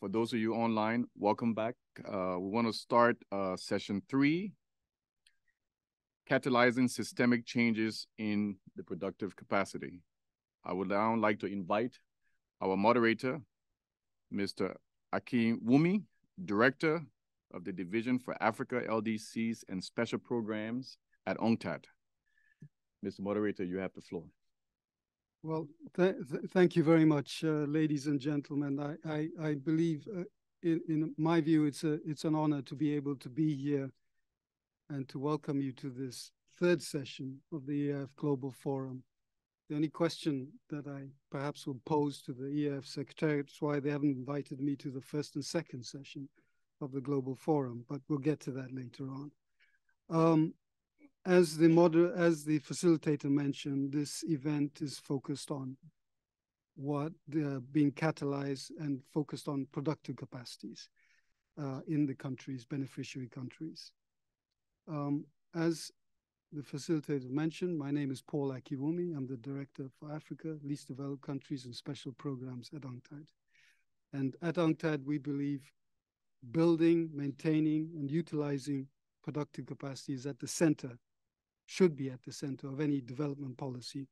For those of you online, welcome back. We want to start session 3, catalyzing systemic changes in the productive capacity. I would now like to invite our moderator, Mr. Akiwumi, Director of the Division for Africa, LDCs, and Special Programs at UNCTAD. Mr. Moderator, you have the floor. Well, thank you very much, ladies and gentlemen. I believe, in my view, it's an honor to be able to be here and to welcome you to this third session of the EAF Global Forum. The only question that I perhaps will pose to the EAF Secretariat is why they haven't invited me to the first and second session of the Global Forum, but we'll get to that later on. As the facilitator mentioned, this event is focused on what being catalyzed and focused on productive capacities in the countries, beneficiary countries. As the facilitator mentioned, my name is Paul Akiwumi. I'm the Director for Africa, Least Developed Countries and Special Programs at UNCTAD. And at UNCTAD, we believe building, maintaining, and utilizing productive capacity is at the center, should be at the center of any development policy.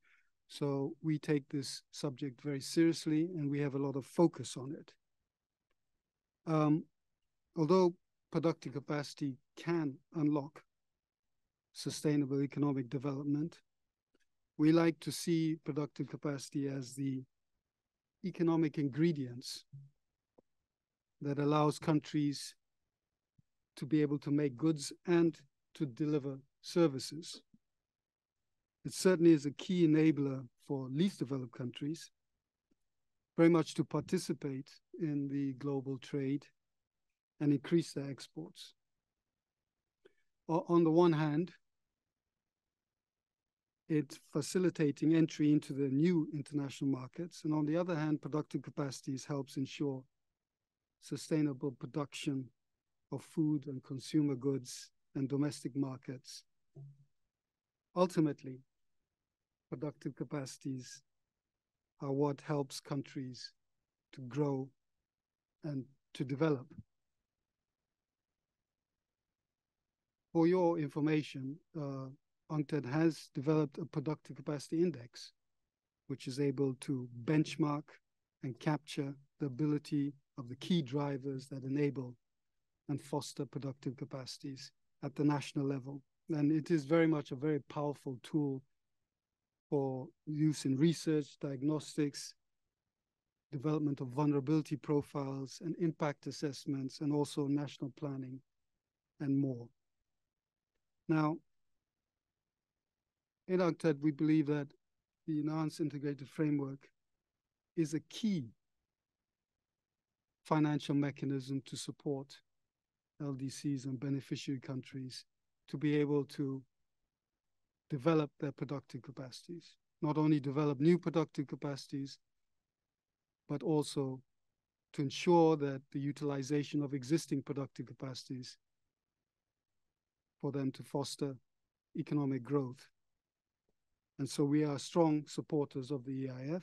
So we take this subject very seriously and we have a lot of focus on it. Although productive capacity can unlock sustainable economic development, we like to see productive capacity as the economic ingredients that allows countries to be able to make goods and to deliver services. It certainly is a key enabler for least developed countries, very much to participate in the global trade and increase their exports. On the one hand, it's facilitating entry into the new international markets, and on the other hand, productive capacities helps ensure sustainable production of food and consumer goods and domestic markets. Ultimately, productive capacities are what helps countries to grow and to develop. For your information, UNCTAD has developed a productive capacity index, which is able to benchmark and capture the ability of the key drivers that enable and foster productive capacities at the national level. And it is very much a very powerful tool for use in research, diagnostics, development of vulnerability profiles and impact assessments, and also national planning and more. Now, in UNCTAD, we believe that the Enhanced Integrated Framework is a key financial mechanism to support LDCs and beneficiary countries to be able to develop their productive capacities, not only develop new productive capacities, but also to ensure that the utilization of existing productive capacities for them to foster economic growth. And so we are strong supporters of the EIF,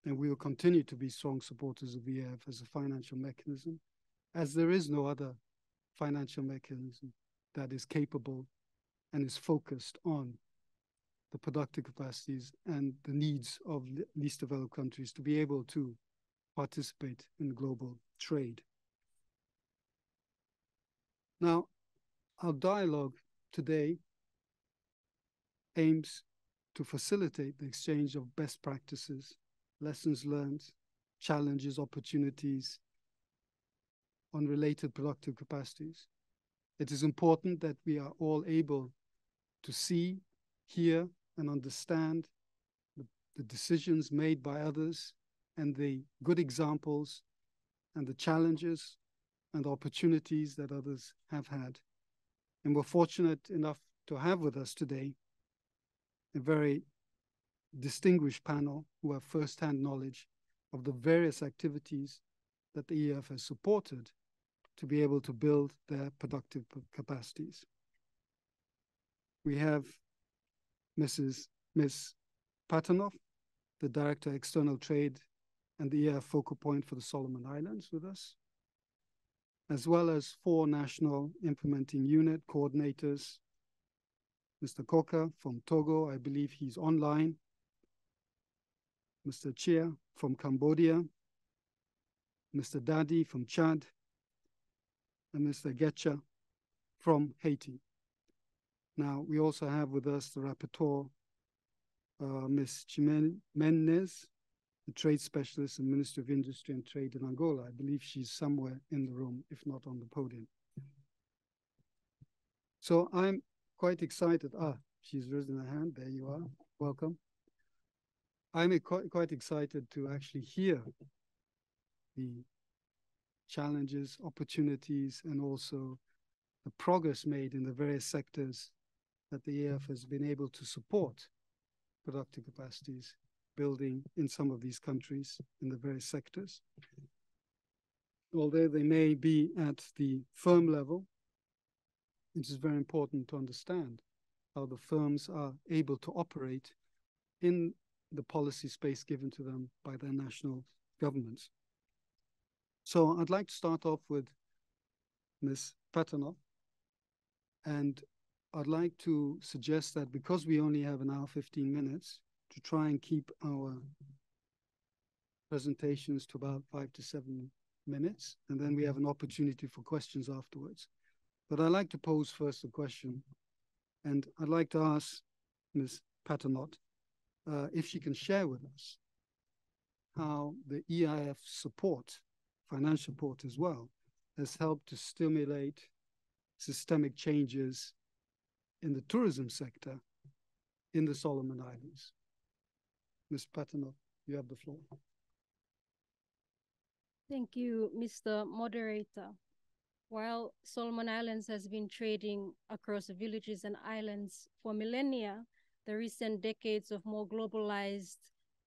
and we will continue to be strong supporters of the EIF as a financial mechanism, as there is no other financial mechanism that is capable and is focused on the productive capacities and the needs of least developed countries to be able to participate in global trade. Now, our dialogue today aims to facilitate the exchange of best practices, lessons learned, challenges, opportunities on related productive capacities. It is important that we are all able to see, hear, and understand the decisions made by others and the good examples and the challenges and opportunities that others have had. And we're fortunate enough to have with us today a very distinguished panel who have firsthand knowledge of the various activities that the EF has supported to be able to build their productive capacities. We have Ms. Paternoff, the Director of External Trade and the EF Focal Point for the Solomon Islands with us. as well as 4 national implementing unit coordinators. Mr. Koka from Togo, I believe he's online. Mr. Chia from Cambodia, Mr. Dadi from Chad, and Mr. Getcha from Haiti. Now, we also have with us the rapporteur, Ms. Jimenez, the trade specialist and Minister of Industry and Trade in Angola. I believe she's somewhere in the room, if not on the podium. So I'm quite excited. She's risen her hand. There you are. Welcome. I'm quite excited to actually hear the challenges, opportunities, and also the progress made in the various sectors that the EAF has been able to support productive capacities building in some of these countries in the various sectors. Although they may be at the firm level, it is very important to understand how the firms are able to operate in the policy space given to them by their national governments. So I'd like to start off with Ms. Patanov, and I'd like to suggest that because we only have an hour, 15 minutes, to try and keep our presentations to about 5 to 7 minutes, and then we have an opportunity for questions afterwards. But I'd like to pose first a question, and I'd like to ask Ms. Patanot if she can share with us how the EIF support, financial support as well, has helped to stimulate systemic changes in the tourism sector in the Solomon Islands. Ms. Patanov, you have the floor. Thank you, Mr. Moderator. While Solomon Islands has been trading across villages and islands for millennia, the recent decades of more globalized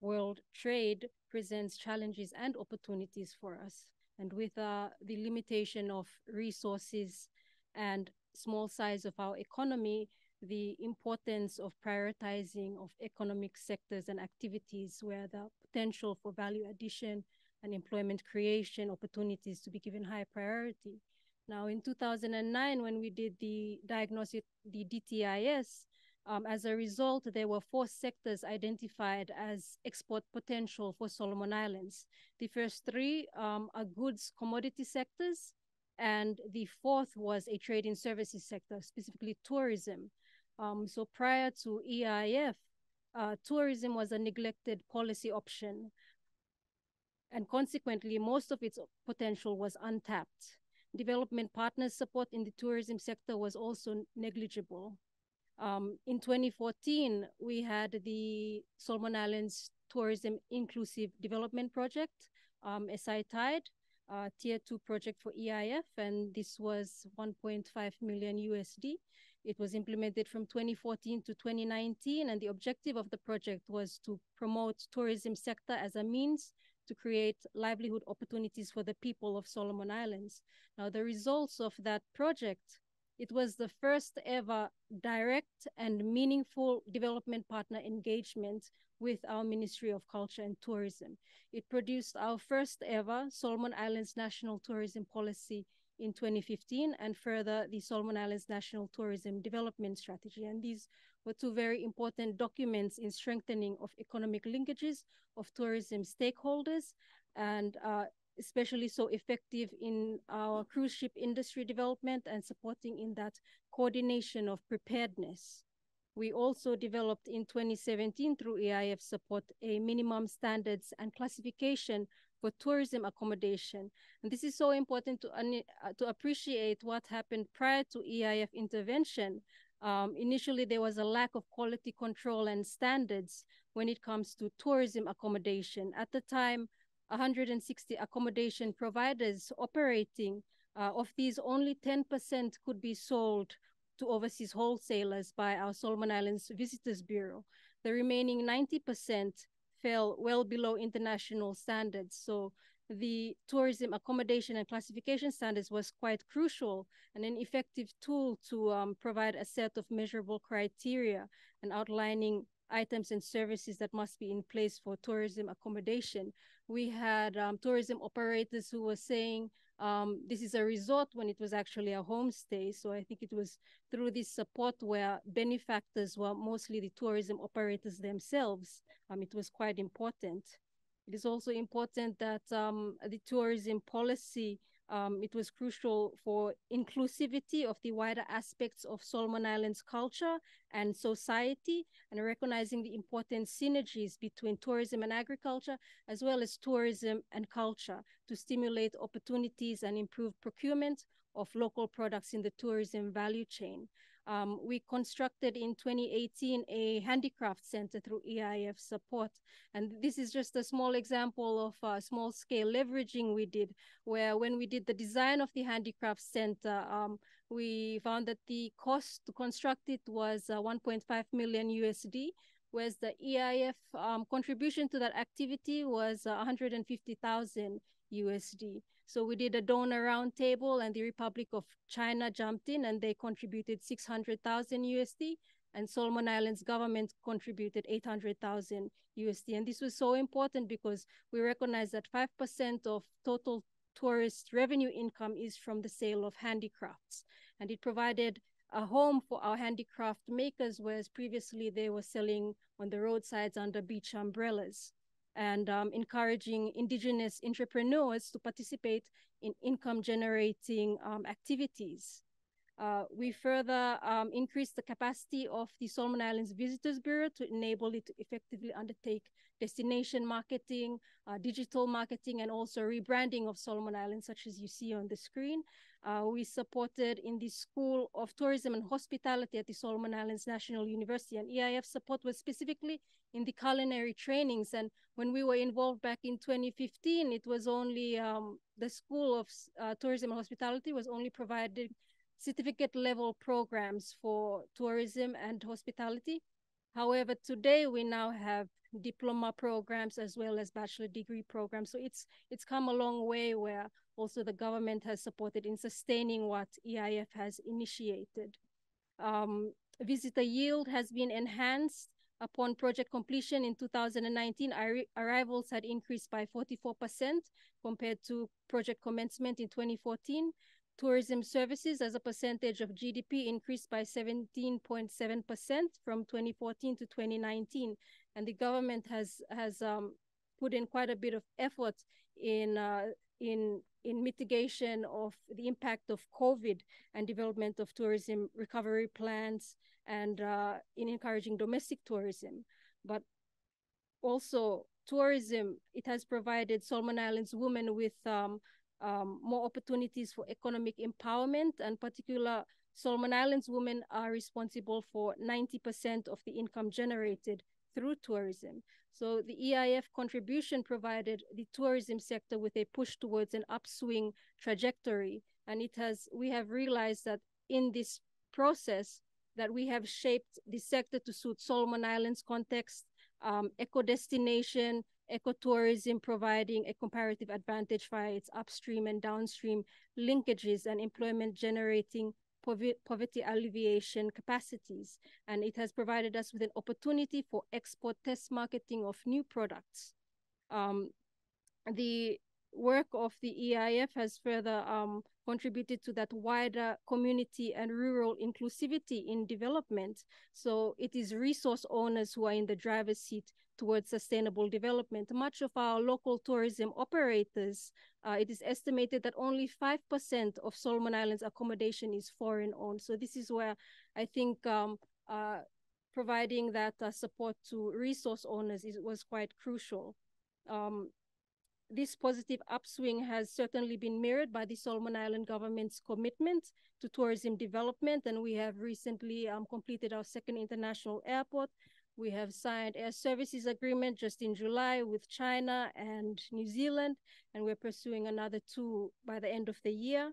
world trade presents challenges and opportunities for us. And with the limitation of resources and small size of our economy, the importance of prioritizing of economic sectors and activities where the potential for value addition and employment creation opportunities to be given high priority. Now, in 2009, when we did the diagnosis, the DTIS, as a result, there were 4 sectors identified as export potential for Solomon Islands. The first 3 are goods commodity sectors, and the 4th was a trade and services sector, specifically tourism. So prior to EIF, tourism was a neglected policy option, and consequently, most of its potential was untapped. Development partners' support in the tourism sector was also negligible. In 2014, we had the Solomon Islands Tourism Inclusive Development Project, SITIDE, Tier 2 project for EIF, and this was 1.5 million USD. It was implemented from 2014 to 2019, and the objective of the project was to promote tourism sector as a means to create livelihood opportunities for the people of Solomon Islands. Now, the results of that project, it was the first ever direct and meaningful development partner engagement with our Ministry of Culture and Tourism. It produced our first ever Solomon Islands National Tourism Policy in 2015, and further the Solomon Islands National Tourism Development Strategy. And these were 2 very important documents in strengthening of economic linkages of tourism stakeholders, and especially so effective in our cruise ship industry development and supporting in that coordination of preparedness. We also developed in 2017 through EIF support a minimum standards and classification for tourism accommodation. And this is so important to appreciate what happened prior to EIF intervention. Initially, there was a lack of quality control and standards when it comes to tourism accommodation. At the time, 160 accommodation providers operating, of these only 10% could be sold to overseas wholesalers by our Solomon Islands Visitors Bureau. The remaining 90% fell well below international standards. So the tourism accommodation and classification standards was quite crucial and an effective tool to provide a set of measurable criteria and outlining items and services that must be in place for tourism accommodation. We had tourism operators who were saying this is a resort when it was actually a homestay. So I think it was through this support where benefactors were mostly the tourism operators themselves. It was quite important. It is also important that the tourism policy, it was crucial for inclusivity of the wider aspects of Solomon Islands culture and society, and recognizing the important synergies between tourism and agriculture, as well as tourism and culture, to stimulate opportunities and improve procurement of local products in the tourism value chain. We constructed in 2018 a handicraft center through EIF support. And this is just a small example of small scale leveraging we did, where when we did the design of the handicraft center, we found that the cost to construct it was 1.5 million USD, whereas the EIF contribution to that activity was 150,000 USD. So we did a donor roundtable, and the Republic of China jumped in and they contributed 600,000 USD, and Solomon Islands government contributed 800,000 USD. And this was so important because we recognize that 5% of total tourist revenue income is from the sale of handicrafts. And it provided a home for our handicraft makers, whereas previously they were selling on the roadsides under beach umbrellas, and encouraging indigenous entrepreneurs to participate in income-generating activities. We further increased the capacity of the Solomon Islands Visitors Bureau to enable it to effectively undertake destination marketing, digital marketing, and also rebranding of Solomon Islands, such as you see on the screen. We supported in the School of Tourism and Hospitality at the Solomon Islands National University, and EIF support was specifically in the culinary trainings. And when we were involved back in 2015, it was only the School of Tourism and Hospitality was only providing certificate level programs for tourism and hospitality. However, today we now have diploma programs as well as bachelor degree programs. So it's come a long way, where also the government has supported in sustaining what EIF has initiated. Visitor yield has been enhanced. Upon project completion in 2019, arrivals had increased by 44% compared to project commencement in 2014. Tourism services as a percentage of GDP increased by 17.7% from 2014 to 2019. And the government has put in quite a bit of effort in mitigation of the impact of COVID and development of tourism recovery plans, and in encouraging domestic tourism. But also tourism, it has provided Solomon Islands women with more opportunities for economic empowerment, and particular Solomon Islands women are responsible for 90% of the income generated through tourism. So the EIF contribution provided the tourism sector with a push towards an upswing trajectory. And we have realized that in this process that we have shaped the sector to suit Solomon Islands context, eco-destination, ecotourism, providing a comparative advantage via its upstream and downstream linkages and employment generating poverty alleviation capacities. And it has provided us with an opportunity for export test marketing of new products. The work of the EIF has further contributed to that wider community and rural inclusivity in development. So it is resource owners who are in the driver's seat towards sustainable development. Much of our local tourism operators, it is estimated that only 5% of Solomon Islands accommodation is foreign owned. So this is where I think providing that support to resource owners was quite crucial. This positive upswing has certainly been mirrored by the Solomon Island government's commitment to tourism development, and we have recently completed our second international airport. We have signed air services agreement just in July with China and New Zealand, and we're pursuing another 2 by the end of the year.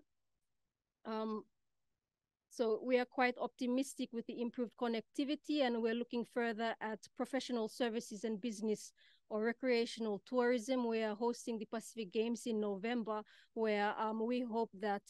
So we are quite optimistic with the improved connectivity, and we're looking further at professional services and business or recreational tourism. We are hosting the Pacific Games in November, where we hope that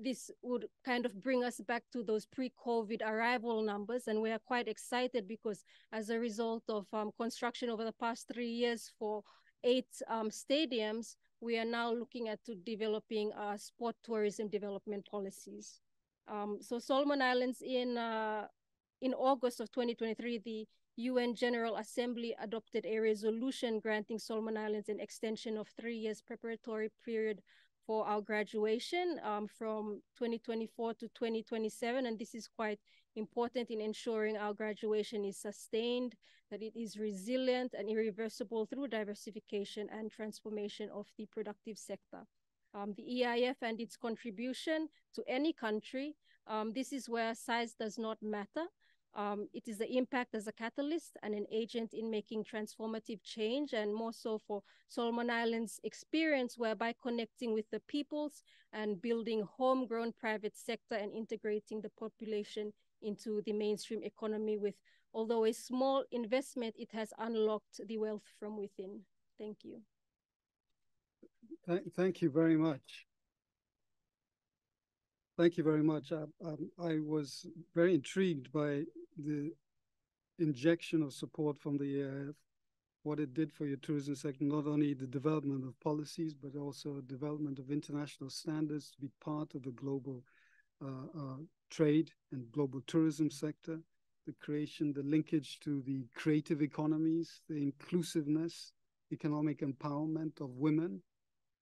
this would kind of bring us back to those pre-COVID arrival numbers. And we are quite excited because as a result of construction over the past 3 years for 8 stadiums, we are now looking at developing sport tourism development policies. So Solomon Islands in August of 2023, the UN General Assembly adopted a resolution granting Solomon Islands an extension of 3 years preparatory period for our graduation from 2024 to 2027. And this is quite important in ensuring our graduation is sustained, that it is resilient and irreversible through diversification and transformation of the productive sector. The EIF and its contribution to any country, this is where size does not matter. It is the impact as a catalyst and an agent in making transformative change, and more so for Solomon Islands' experience, whereby connecting with the peoples and building homegrown private sector and integrating the population into the mainstream economy with, although a small investment, it has unlocked the wealth from within. Thank you. Thank you very much. Thank you very much. I was very intrigued by the injection of support from the EIF, what it did for your tourism sector, not only the development of policies, but also development of international standards to be part of the global trade and global tourism sector, the creation, the linkage to the creative economies, the inclusiveness, economic empowerment of women,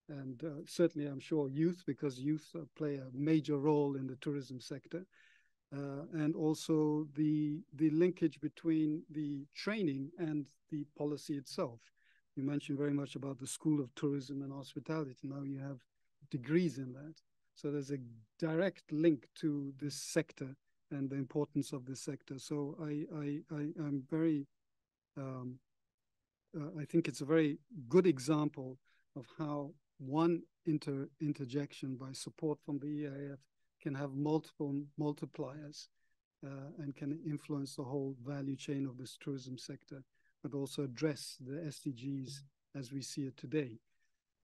and certainly I'm sure youth, because youth play a major role in the tourism sector. And also the linkage between the training and the policy itself. You mentioned very much about the School of Tourism and Hospitality. Now you have degrees in that. So there's a direct link to this sector and the importance of this sector. So I'm very, I think it's a very good example of how one interjection by support from the EIF can have multiple multipliers and can influence the whole value chain of this tourism sector, but also address the SDGs as we see it today.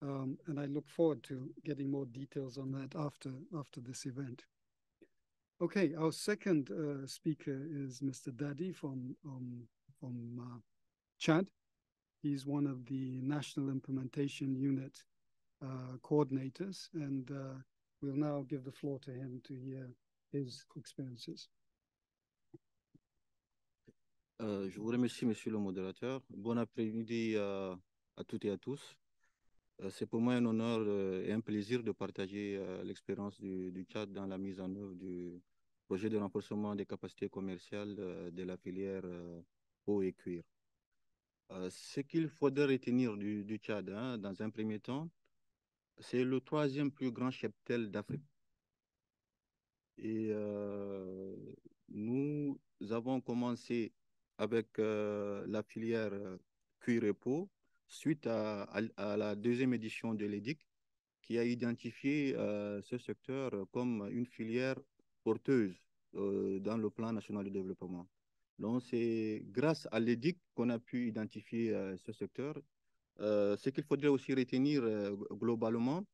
And I look forward to getting more details on that after this event. Okay, our second speaker is Mr. Dadi from Chad. He's one of the National Implementation Unit coordinators, and we'll now give the floor to him to hear his experiences. Je vous remercie, monsieur le modérateur. Bon après-midi à toutes et à tous. C'est pour moi un honneur et un plaisir de partager l'expérience du Tchad dans la mise en œuvre du projet de renforcement des capacités commerciales de la filière peau et cuir. Ce qu'il faudrait retenir du Tchad, hein, dans un premier temps, c'est le 3e plus grand cheptel d'Afrique. Et nous avons commencé avec la filière cuir et peau suite à la 2e édition de l'EDIC, qui a identifié ce secteur comme une filière porteuse dans le plan national de développement. Donc, c'est grâce à l'EDIC qu'on a pu identifier ce secteur. Ce qu'il faudrait aussi retenir globalement,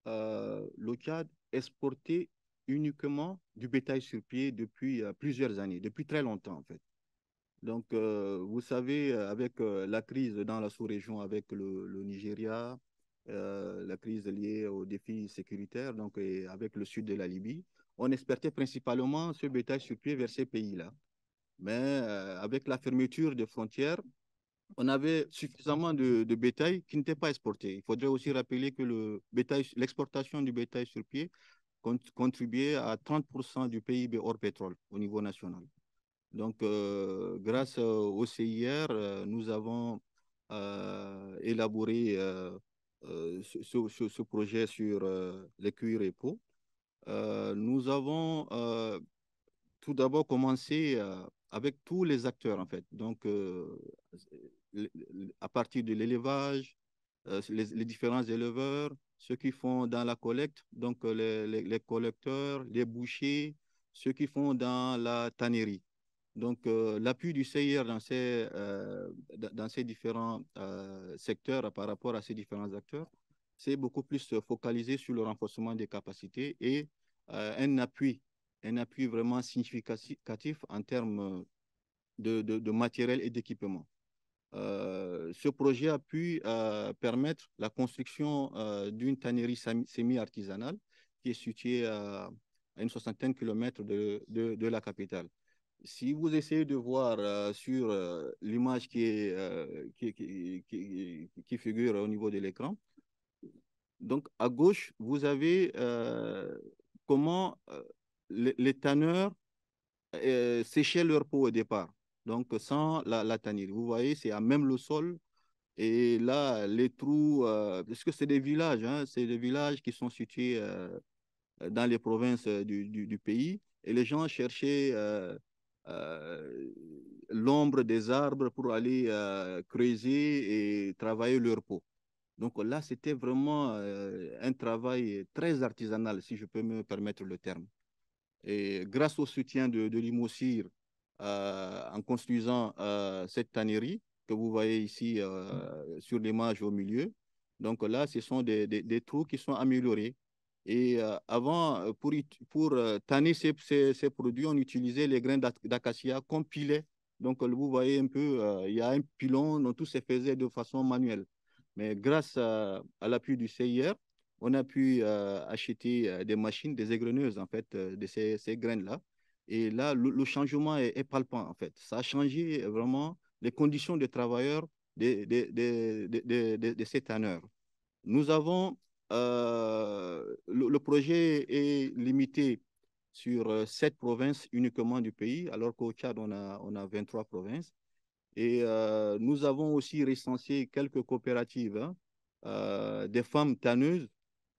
le Tchad exportait uniquement du bétail sur pied depuis plusieurs années, depuis très longtemps en fait. Donc, vous savez, avec la crise dans la sous-région, avec le Nigeria, la crise liée aux défis sécuritaires, donc, et avec le sud de la Libye, on exportait principalement ce bétail sur pied vers ces pays-là. Mais avec la fermeture des frontières, on avait suffisamment de bétail qui n'était pas exporté. Il faudrait aussi rappeler que l'exportation du bétail sur pied contribuait à 30% du PIB hors pétrole au niveau national. Donc, grâce au CIR, nous avons élaboré ce projet sur les cuirs et peaux. Nous avons tout d'abord commencé avec tous les acteurs, en fait. Donc, à partir de l'élevage, les différents éleveurs, ceux qui font dans la collecte, donc les collecteurs, les bouchers, ceux qui font dans la tannerie. Donc, l'appui du CIR dans ces différents secteurs par rapport à ces différents acteurs, c'est beaucoup plus focalisé sur le renforcement des capacités et un appui vraiment significatif en termes de matériel et d'équipement. Ce projet a pu permettre la construction d'une tannerie semi-artisanale qui est située à une soixantaine de kilomètres de la capitale. Si vous essayez de voir sur l'image qui figure au niveau de l'écran, donc à gauche, vous avez comment les tanneurs séchaient leur peau au départ, donc sans la tannerie. Vous voyez, c'est à même le sol. Et là, les trous, parce que c'est des villages, hein, c'est des villages qui sont situés dans les provinces du pays. Et les gens cherchaient euh, l'ombre des arbres pour aller creuser et travailler leur peau. Donc là, c'était vraiment un travail très artisanal, si je peux me permettre le terme. Et grâce au soutien de l'IMOCIR, en construisant cette tannerie que vous voyez ici sur l'image au milieu, donc là, ce sont des trous qui sont améliorés. Et avant, pour tanner ces produits, on utilisait les grains d'acacia comme pilet. Donc, vous voyez un peu, il y a un pilon, donc tout se faisait de façon manuelle. Mais grâce à l'appui du CIR, on a pu acheter des machines, des égreneuses, en fait, de ces graines-là. Et là, le changement est palpant, en fait. Ça a changé vraiment les conditions des travailleurs de ces tanneurs. Nous avons, le projet est limité sur 7 provinces uniquement du pays, alors qu'au Tchad, on a 23 provinces. Et nous avons aussi recensé quelques coopératives, hein, des femmes tanneuses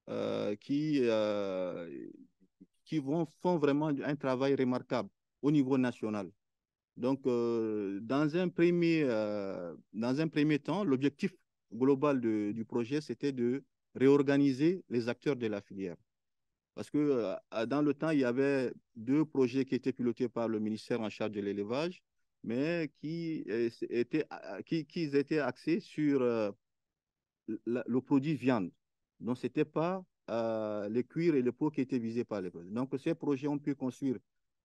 euh, qui, euh, font vraiment un travail remarquable au niveau national. Donc, dans un premier temps, l'objectif global du projet, c'était de réorganiser les acteurs de la filière. Parce que dans le temps, il y avait 2 projets qui étaient pilotés par le ministère en charge de l'élevage, mais qui étaient axés sur le produit viande. Donc, ce n'était pas les cuirs et les peaux qui étaient visés par les projets. Donc, ces projets ont pu construire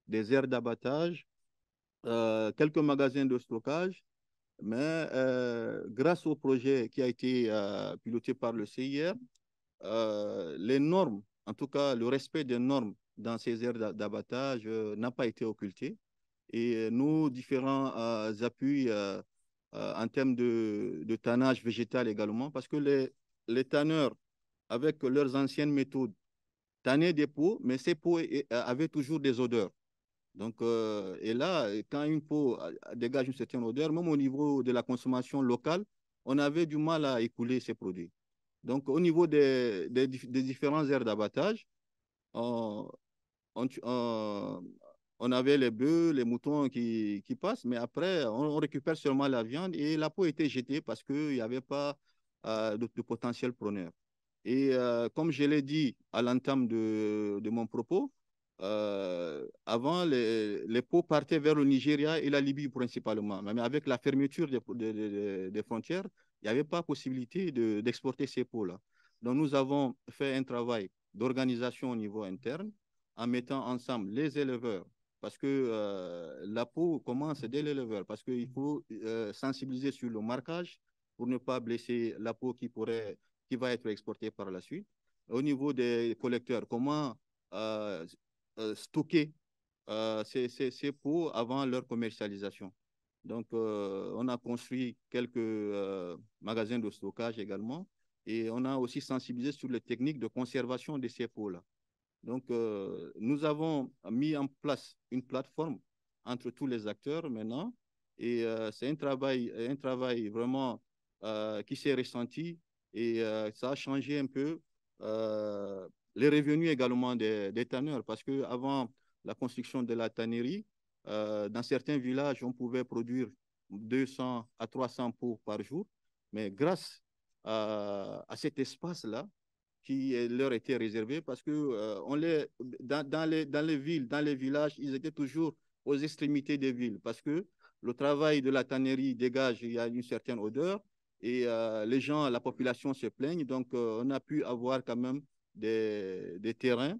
des aires d'abattage, quelques magasins de stockage, mais grâce au projet qui a été piloté par le CIR, les normes, en tout cas le respect des normes dans ces aires d'abattage n'a pas été occulté. Et nos différents appuis en termes de tannage végétal également, parce que les tanneurs, avec leurs anciennes méthodes, tannaient des peaux, mais ces peaux avaient toujours des odeurs. Donc, et là, quand une peau dégage une certaine odeur, même au niveau de la consommation locale, on avait du mal à écouler ces produits. Donc, au niveau des différents aires d'abattage, on, on avait les bœufs, les moutons qui passent, mais après, on récupère seulement la viande et la peau était jetée parce qu'il n'y avait pas de potentiel preneur. Et comme je l'ai dit à l'entame de mon propos, avant, les peaux partaient vers le Nigeria et la Libye principalement. Mais avec la fermeture des frontières, il n'y avait pas possibilité d'exporter ces peaux-là. Donc, nous avons fait un travail d'organisation au niveau interne en mettant ensemble les éleveurs, parce que la peau commence dès l'éleveur, parce qu'il faut sensibiliser sur le marquage pour ne pas blesser la peau qui va être exportée par la suite. Au niveau des collecteurs, comment stocker ces peaux avant leur commercialisation. Donc, on a construit quelques magasins de stockage également et on a aussi sensibilisé sur les techniques de conservation de ces peaux-là. Donc, nous avons mis en place une plateforme entre tous les acteurs maintenant et c'est un travail vraiment qui s'est ressenti et ça a changé un peu les revenus également des tanneurs parce qu'avant la construction de la tannerie, dans certains villages, on pouvait produire 200 à 300 pots par jour, mais grâce à cet espace-là, qui leur était réservé parce que dans les villes, dans les villages, ils étaient toujours aux extrémités des villes parce que le travail de la tannerie dégage, il y a une certaine odeur et les gens, la population se plaignent. Donc, on a pu avoir quand même des terrains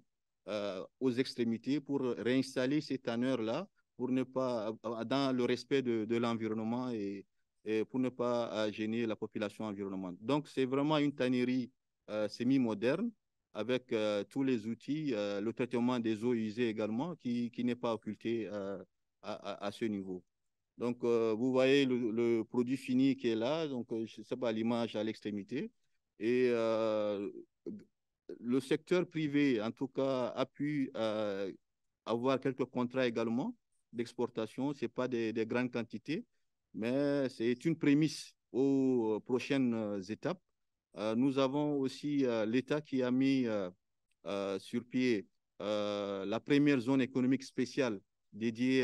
aux extrémités pour réinstaller ces tanneurs-là pour ne pas, dans le respect de l'environnement et pour ne pas gêner la population environnante. Donc, c'est vraiment une tannerie semi-moderne avec tous les outils, le traitement des eaux usées également, qui n'est pas occulté à ce niveau. Donc, vous voyez le produit fini qui est là, donc je ne sais pas l'image à l'extrémité. Et le secteur privé, en tout cas, a pu avoir quelques contrats également d'exportation. Ce n'est pas des grandes quantités, mais c'est une prémisse aux prochaines étapes. Nous avons aussi l'État qui a mis sur pied la première zone économique spéciale dédiée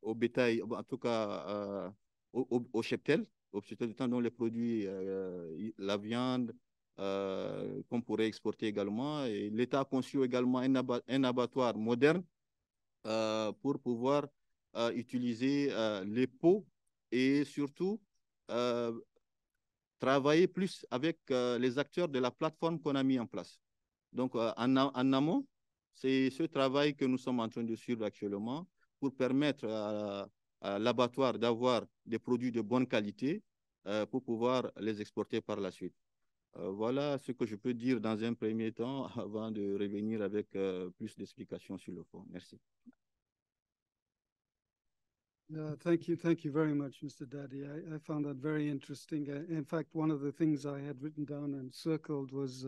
au bétail, en tout cas au cheptel, dont les produits, la viande, qu'on pourrait exporter également. Et l'État a conçu également un abattoir moderne pour pouvoir utiliser les pots et surtout travailler plus avec les acteurs de la plateforme qu'on a mis en place. Donc, en amont, c'est ce travail que nous sommes en train de suivre actuellement pour permettre à l'abattoir d'avoir des produits de bonne qualité pour pouvoir les exporter par la suite. Voilà ce que je peux dire dans un premier temps avant de revenir avec plus d'explications sur le fond. Merci. Thank you very much, Mr. Daddy. I found that very interesting. In fact, one of the things I had written down and circled was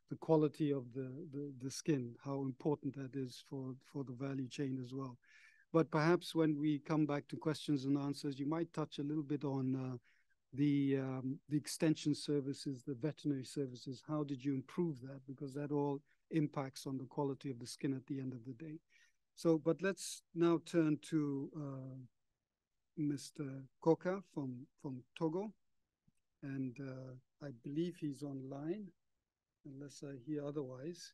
the quality of the skin, how important that is for the value chain as well. But perhaps when we come back to questions and answers, you might touch a little bit on the extension services, the veterinary services. How did you improve that? Because that all impacts on the quality of the skin at the end of the day. So, but let's now turn to Mr. Koka from Togo, and I believe he's online, unless I hear otherwise.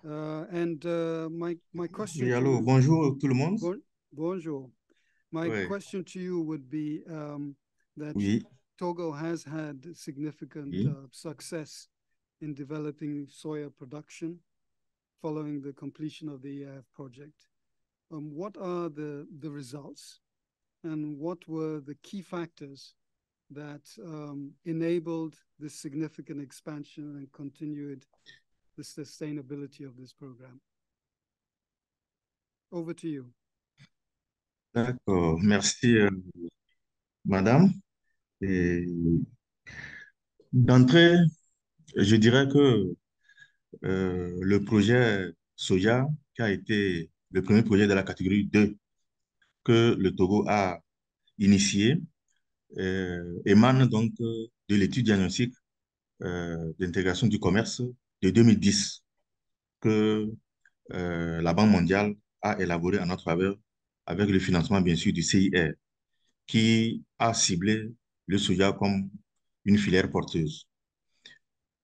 My question. Oui, allô, bonjour tout le monde. Bonjour. My question to you would be that Togo has had significant success in developing soya production following the completion of the EAF project. What are the results, and what were the key factors that enabled this significant expansion and continued the sustainability of this program? Over to you. D'accord, merci madame. D'entrée, je dirais que le projet Soja, qui a été le premier projet de la catégorie 2 que le Togo a initié, émane donc de l'étude diagnostique d'intégration du commerce de 2010 que la Banque mondiale a élaboré en notre faveur avec le financement bien sûr du CIR, qui a ciblé le soja comme une filière porteuse.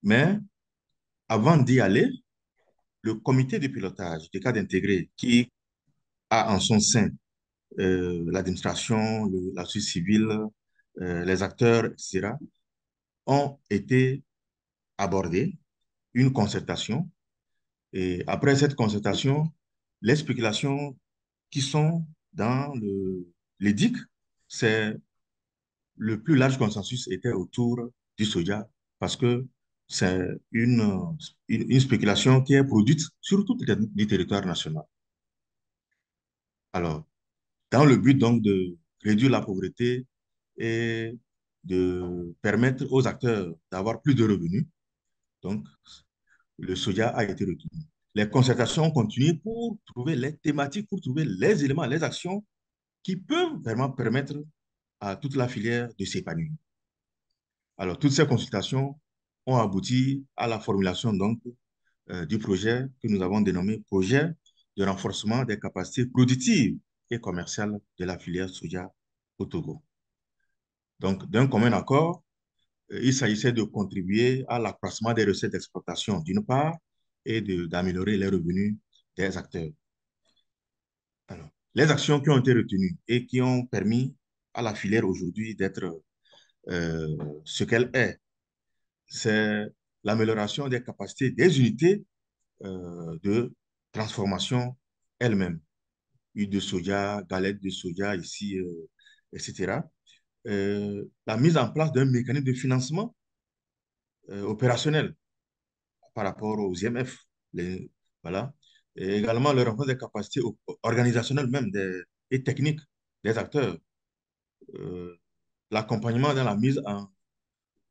Mais avant d'y aller, le comité de pilotage des cadres intégrés qui a en son sein l'administration, la société civile, les acteurs, etc., ont été abordés, une concertation. Et après cette concertation, les spéculations qui sont dans l'EDIC, c'est le plus large consensus était autour du soja parce que c'est une spéculation qui est produite sur tout le territoire national. Alors, dans le but donc de réduire la pauvreté et de permettre aux acteurs d'avoir plus de revenus, donc le soja a été retenu. Les concertations ont continué pour trouver les thématiques, pour trouver les éléments, les actions qui peuvent vraiment permettre à toute la filière de s'épanouir. Alors, toutes ces consultations ont abouti à la formulation donc du projet que nous avons dénommé projet de renforcement des capacités productives et commerciales de la filière soja au Togo. Donc, d'un commun accord, il s'agissait de contribuer à l'accroissement des recettes d'exportation d'une part et d'améliorer les revenus des acteurs. Alors, les actions qui ont été retenues et qui ont permis à la filière aujourd'hui d'être ce qu'elle est, c'est l'amélioration des capacités des unités de transformation elles-mêmes. Huile de soja, galettes de soja ici, etc. La mise en place d'un mécanisme de financement opérationnel par rapport aux IMF. Voilà. Et également le renforcement des capacités organisationnelles même et techniques des acteurs. Euh, L'accompagnement dans la mise en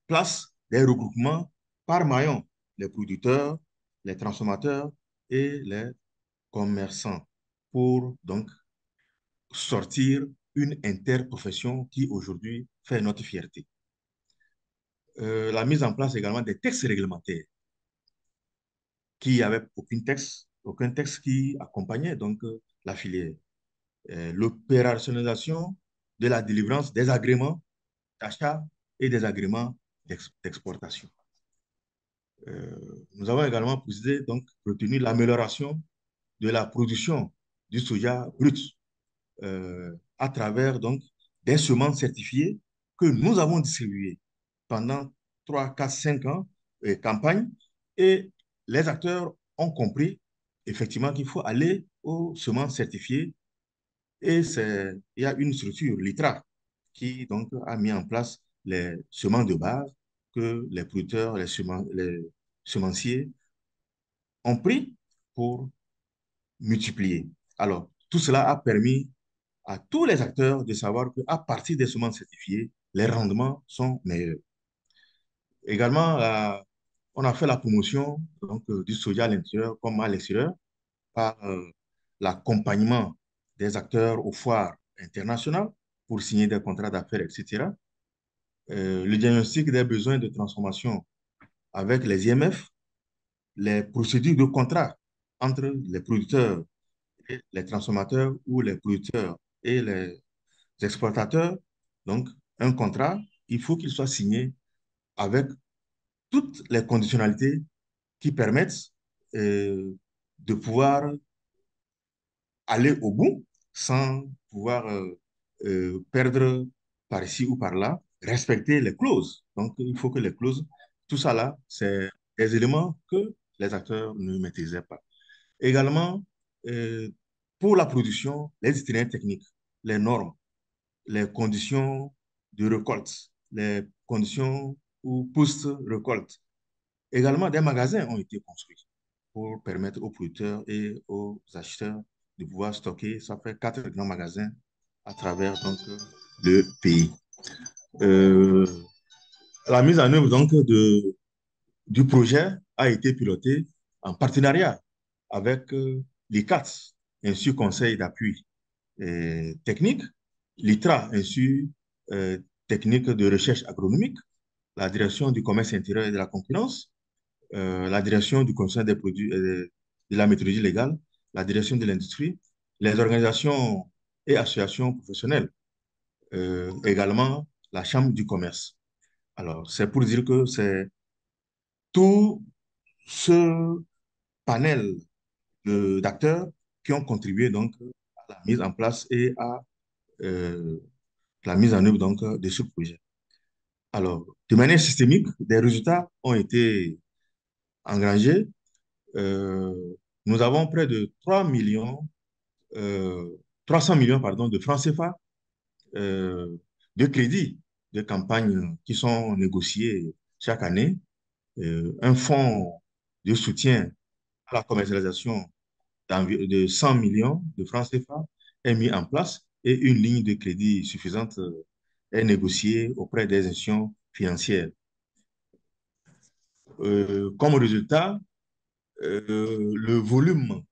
place des regroupements par maillon, les producteurs, les transformateurs et les commerçants, pour donc sortir une interprofession qui aujourd'hui fait notre fierté. La mise en place également des textes réglementaires qui n'avaient aucun texte qui accompagnait donc la filière. L'opérationnalisation de la délivrance des agréments d'achat et des agréments d'exportation. Nous avons également précisé, donc, retenu l'amélioration de la production du soja brut à travers donc, des semences certifiées que nous avons distribuées pendant 3, 4, 5 ans, campagne, et les acteurs ont compris effectivement qu'il faut aller aux semences certifiées et il y a une structure, l'ITRA, qui donc a mis en place les semences de base que les producteurs, les semenciers ont pris pour multiplier. Alors, tout cela a permis à tous les acteurs de savoir qu'à partir des semences certifiées, les rendements sont meilleurs. Également, on a fait la promotion donc, du soja à l'intérieur comme à l'extérieur par l'accompagnement des acteurs aux foires internationales pour signer des contrats d'affaires, etc. Le diagnostic des besoins de transformation avec les IMF, les procédures de contrat entre les producteurs et les transformateurs ou les producteurs et les exportateurs. Donc, un contrat, il faut qu'il soit signé avec toutes les conditionnalités qui permettent de pouvoir aller au bout sans pouvoir perdre par ici ou par là, respecter les clauses. Donc, il faut que les clauses, tout ça là, c'est des éléments que les acteurs ne maîtrisaient pas. Également, euh, pour la production, les itinéraires techniques, les normes, les conditions de récolte, les conditions ou post-récolte. Également, des magasins ont été construits pour permettre aux producteurs et aux acheteurs de pouvoir stocker. Ça fait 4 grands magasins à travers donc, le pays. Euh, la mise en œuvre donc, du projet a été pilotée en partenariat avec l'ICAT, Institut Conseil d'appui technique, l'ITRA, Institut technique de recherche agronomique, la direction du commerce intérieur et de la concurrence, la direction du conseil des produits de la méthodologie légale, la direction de l'industrie, les organisations et associations professionnelles, également la chambre du commerce. Alors, c'est pour dire que c'est tout ce panel d'acteurs qui ont contribué donc à la mise en place et à la mise en œuvre donc de ce projet. Alors, de manière systémique, des résultats ont été engrangés. Euh, Nous avons près de 300 millions pardon, de francs CFA euh, de crédits de campagne qui sont négociés chaque année. Un fonds de soutien à la commercialisation de 100 millions de francs CFA est mis en place et une ligne de crédit suffisante est négociée auprès des institutions financières. Comme résultat, le volume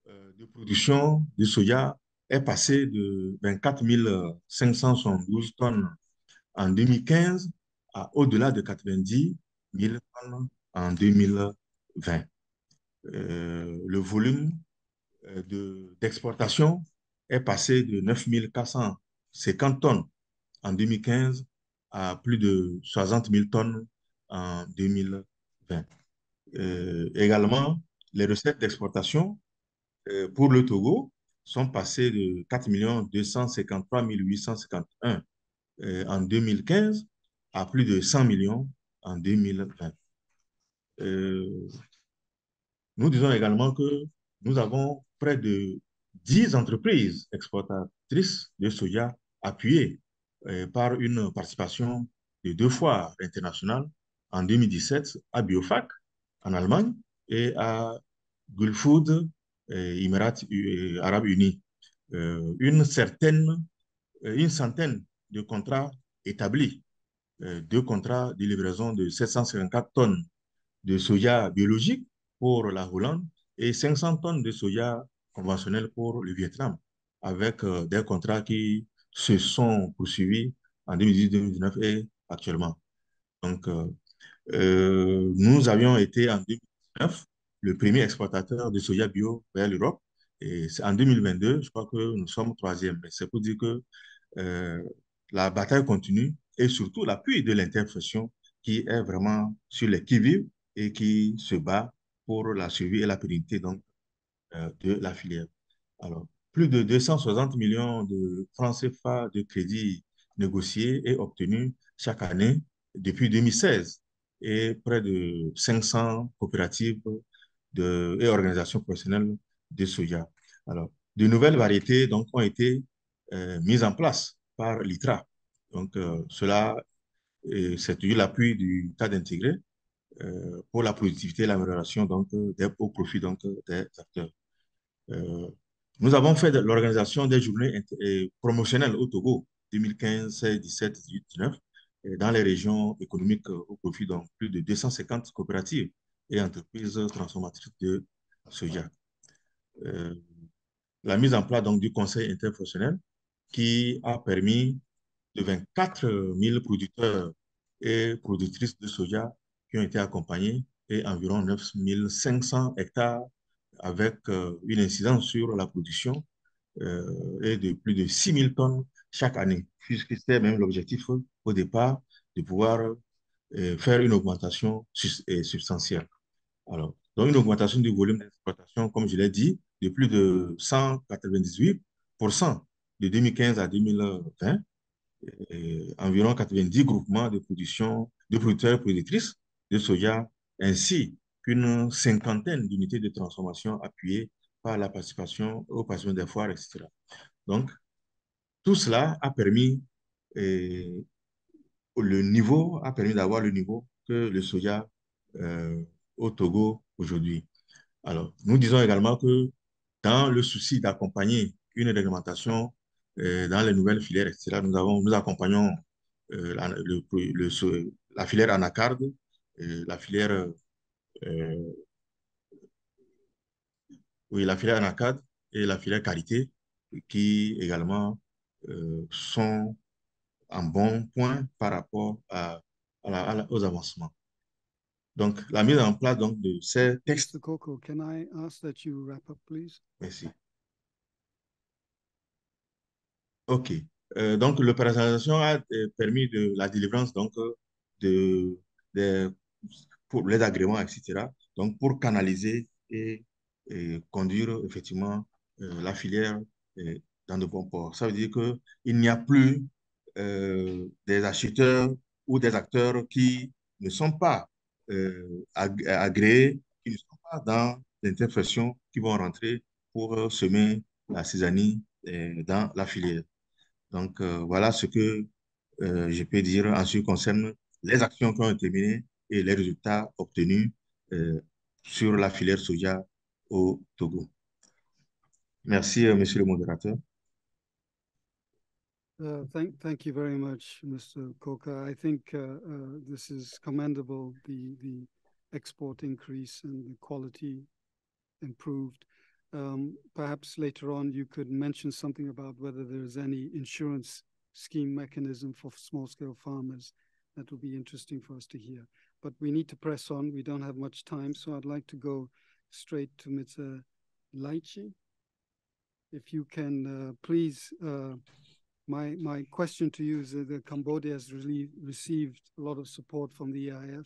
de production de soja est passé de 24 572 tonnes en 2015 à au-delà de 90 000 tonnes en 2020. Le volume d'exportation est passé de 9 450 tonnes en 2015 à plus de 60 000 tonnes en 2020. Également, les recettes d'exportation pour le Togo sont passés de 4 253 851 en 2015 à plus de 100 millions en 2020. Nous disons également que nous avons près de 10 entreprises exportatrices de soja appuyées par une participation de 2 fois internationale en 2017 à Biofac en Allemagne et à Gulfood, Émirats Arabes Unis. Une centaine de contrats établis, 2 contrats de livraison de 754 tonnes de soja biologique pour la Hollande et 500 tonnes de soja conventionnel pour le Vietnam, avec des contrats qui se sont poursuivis en 2018-2019 et actuellement. Donc, nous avions été en 2019 le premier exportateur de soja bio vers l'Europe. Et en 2022, je crois que nous sommes 3e. C'est pour dire que euh, la bataille continue et surtout l'appui de l'interfession qui est vraiment sur les qui-vive et qui se bat pour la survie et la pérennité donc, de la filière. Alors, plus de 260 millions de francs CFA de crédits négociés et obtenus chaque année depuis 2016 et près de 500 coopératives et organisations professionnelles de soja. Alors, de nouvelles variétés donc, ont été mises en place par l'ITRA. Donc, cela, c'est toujours l'appui du cadre intégré pour la productivité et l'amélioration au profit donc, des acteurs. Nous avons fait de l'organisation des journées promotionnelles au Togo 2015, 16, 17, 18, 19 dans les régions économiques au profit de plus de 250 coopératives et entreprises transformatrices de soja. La mise en place donc, du conseil interprofessionnel qui a permis de 24 000 producteurs et productrices de soja qui ont été accompagnés et environ 9 500 hectares avec une incidence sur la production et de plus de 6 000 tonnes chaque année, puisque c'était même l'objectif au départ de pouvoir faire une augmentation substantielle. Alors, donc une augmentation du volume d'exploitation, comme je l'ai dit, de plus de 198% de 2015 à 2020, environ 90 groupements de production de producteurs et productrices de soja, ainsi qu'une cinquantaine d'unités de transformation appuyées par la participation aux passions des foires, etc. Donc, tout cela a permis, a permis d'avoir le niveau que le soja au Togo aujourd'hui. Alors, nous disons également que dans le souci d'accompagner une réglementation dans les nouvelles filières, etc., nous accompagnons la filière anacarde, la filière, oui, la filière anacarde et la filière qualité, qui également sont en bon point par rapport aux avancements. Donc, la mise en place donc, de ces textes. Mr. Coco, can I ask that you wrap up, please? Merci. OK. Donc, l'opérationnalisation a permis de la délivrance donc, pour les agréments, etc. Donc, pour canaliser et conduire effectivement la filière dans de bons ports. Ça veut dire qu'il n'y a plus des acheteurs ou des acteurs qui ne sont pas agréés, qui ne sont pas dans l'interfession, qui vont rentrer pour semer la cisanie dans la filière. Donc, voilà ce que je peux dire en ce qui concerne les actions qui ont été menées et les résultats obtenus sur la filière soja au Togo. Merci, monsieur le modérateur. Thank you very much, Mr. Coca. I think this is commendable, the export increase and the quality improved. Perhaps later on you could mention something about whether there's any insurance scheme mechanism for small-scale farmers. That would be interesting for us to hear. But we need to press on. We don't have much time, so I'd like to go straight to Mr. Laichi. If you can please, my question to you is that Cambodia has really received a lot of support from the EIF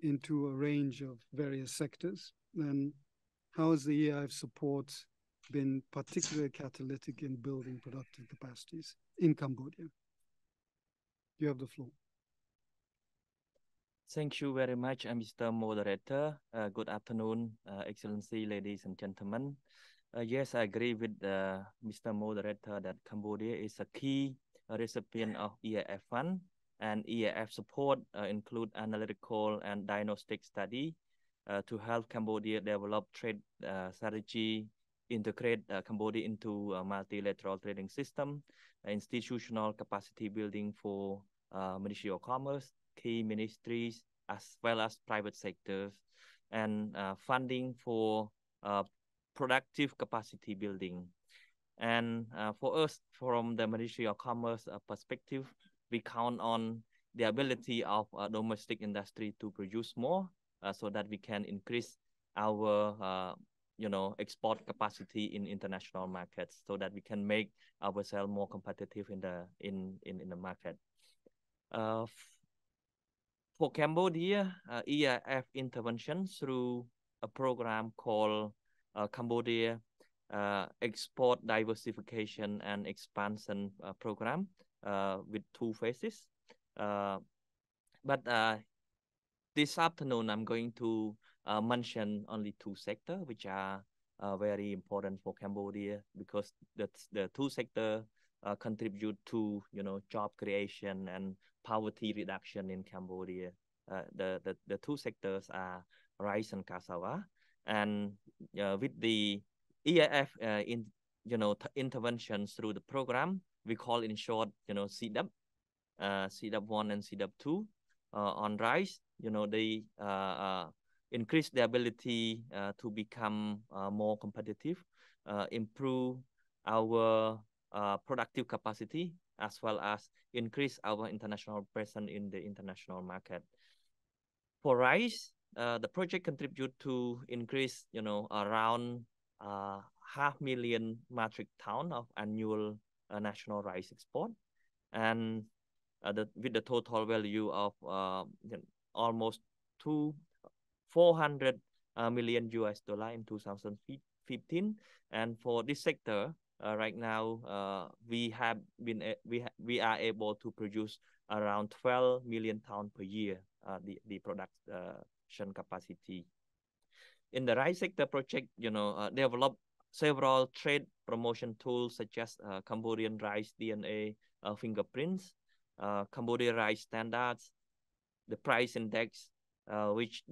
into a range of various sectors. And how is the EIF support been particularly catalytic in building productive capacities in Cambodia. You have the floor. Thank you very much, Mr. Moderator. Good afternoon, Excellency, ladies and gentlemen. Yes, I agree with Mr. Moderator that Cambodia is a key recipient of EAF fund, and EAF support include analytical and diagnostic study to help Cambodia develop trade strategy, integrate Cambodia into a multilateral trading system, institutional capacity building for Ministry of Commerce, key ministries, as well as private sectors, and funding for productive capacity building. And for us, from the Ministry of Commerce perspective, we count on the ability of domestic industry to produce more so that we can increase our export capacity in international markets, so that we can make ourselves more competitive in the market. For Cambodia, EIF intervention through a program called Cambodia Export Diversification and Expansion Program with 2 phases. But this afternoon, I'm going to mention only 2 sectors, which are very important for Cambodia, because the 2 sectors contribute to job creation and poverty reduction in Cambodia. The 2 sectors are rice and cassava, and with the EIF interventions through the program, we call in short CDAP, CDAP 1 and CDAP 2. On rice, they increase the ability to become more competitive, improve our productive capacity, as well as increase our international presence in the international market. For rice, the project contribute to increase, around 500,000 metric tons of annual national rice export, and with the total value of almost $400 million in 2015. And for this sector, right now we are able to produce around 12 million tons per year, the production capacity. In the rice sector project, develop several trade promotion tools such as Cambodian rice DNA fingerprints, Cambodia rice standards, the price index, which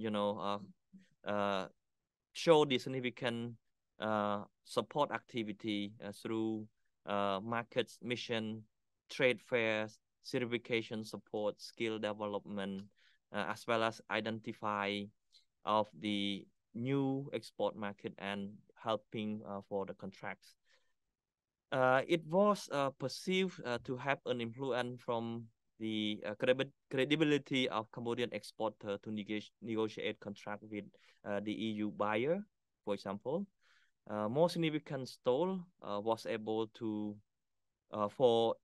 show the significant support activity through markets, mission, trade fairs, certification support, skill development, as well as identify of the new export market and helping for the contracts. It was perceived to have an influence from the credibility of Cambodian exporter to negotiate contract with the EU buyer, for example. More significant stall was able to for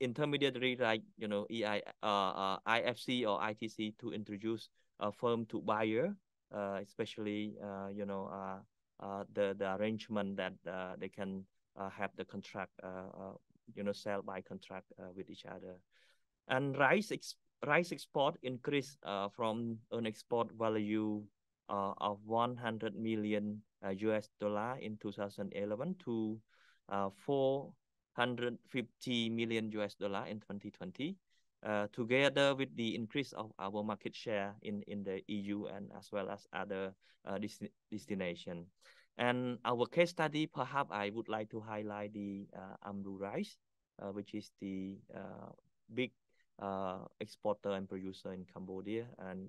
intermediary like IFC or ITC to introduce a firm to buyer, especially the arrangement that they can have the contract sell by contract with each other. And rice export increased from an export value of $100 million in 2011 to $450 million in 2020, together with the increase of our market share in the EU and as well as other destinations. And our case study, perhaps I would like to highlight the Amru rice, which is the big exporter and producer in Cambodia. And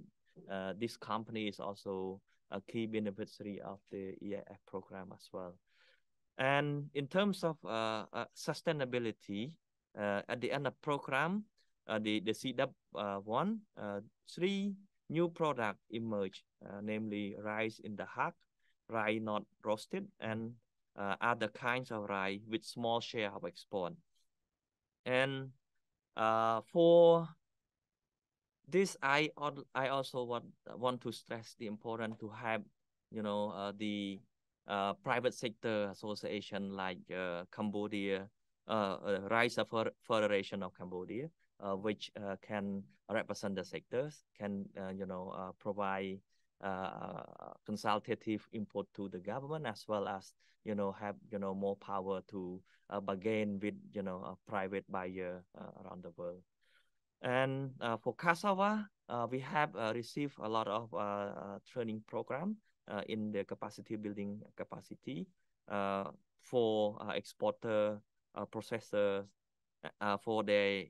this company is also a key beneficiary of the EIF program as well. And in terms of sustainability, at the end of program, the CDAP 1, 3 new products emerged, namely rice in the husk, rice not roasted, and other kinds of rice with small share of export. And for this, I also want to stress the importance to have, the private sector association like Cambodia, Rice Federation of Cambodia, which can represent the sectors, can provide consultative input to the government, as well as have more power to bargain with private buyer around the world. And for cassava, we have received a lot of training program in the capacity building capacity for exporter, processors, for their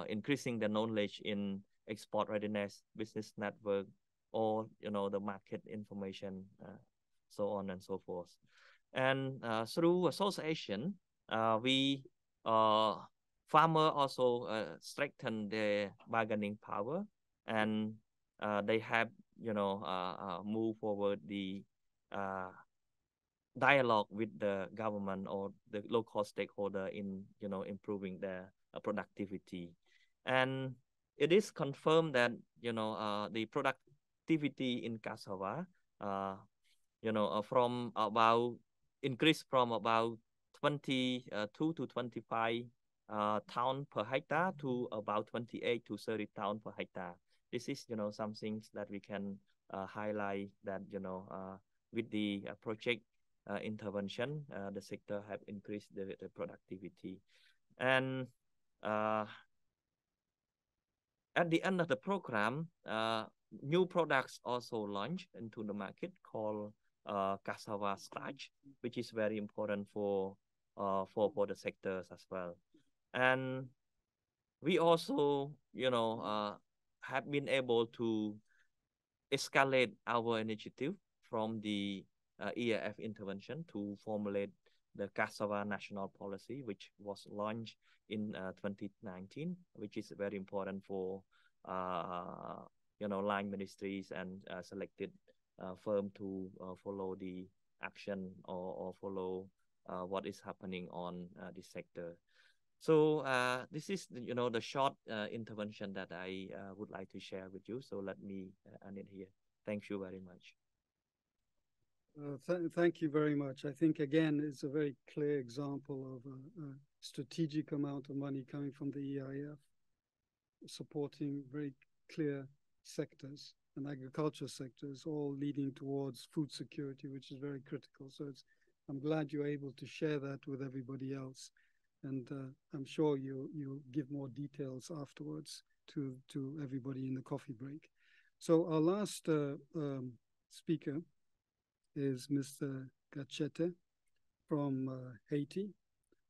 increasing the knowledge in export readiness, business network, or the market information, so on and so forth. And through association, we farmer also strengthen their bargaining power, and they have move forward the dialogue with the government or the local stakeholder in improving their productivity. And it is confirmed that the productivity in cassava from about increased from about 22 to 25 ton per hectare to about 28 to 30 ton per hectare. This is some things that we can highlight, that with the project intervention, the sector have increased the productivity. And at the end of the program, new products also launched into the market called cassava starch, which is very important for the sectors as well. And we also have been able to escalate our initiative from the EAF intervention to formulate the cassava national policy, which was launched in 2019, which is very important for line ministries and selected firm to follow the action or follow what is happening on this sector. So this is the short intervention that I would like to share with you. So let me end it here. Thank you very much. Thank you very much. I think, again, it's a very clear example of a strategic amount of money coming from the EIF, supporting very clear sectors and agriculture sectors, all leading towards food security, which is very critical. So I'm glad you're able to share that with everybody else. And I'm sure you'll give more details afterwards to everybody in the coffee break. So our last speaker is Mr. Gachete from Haiti,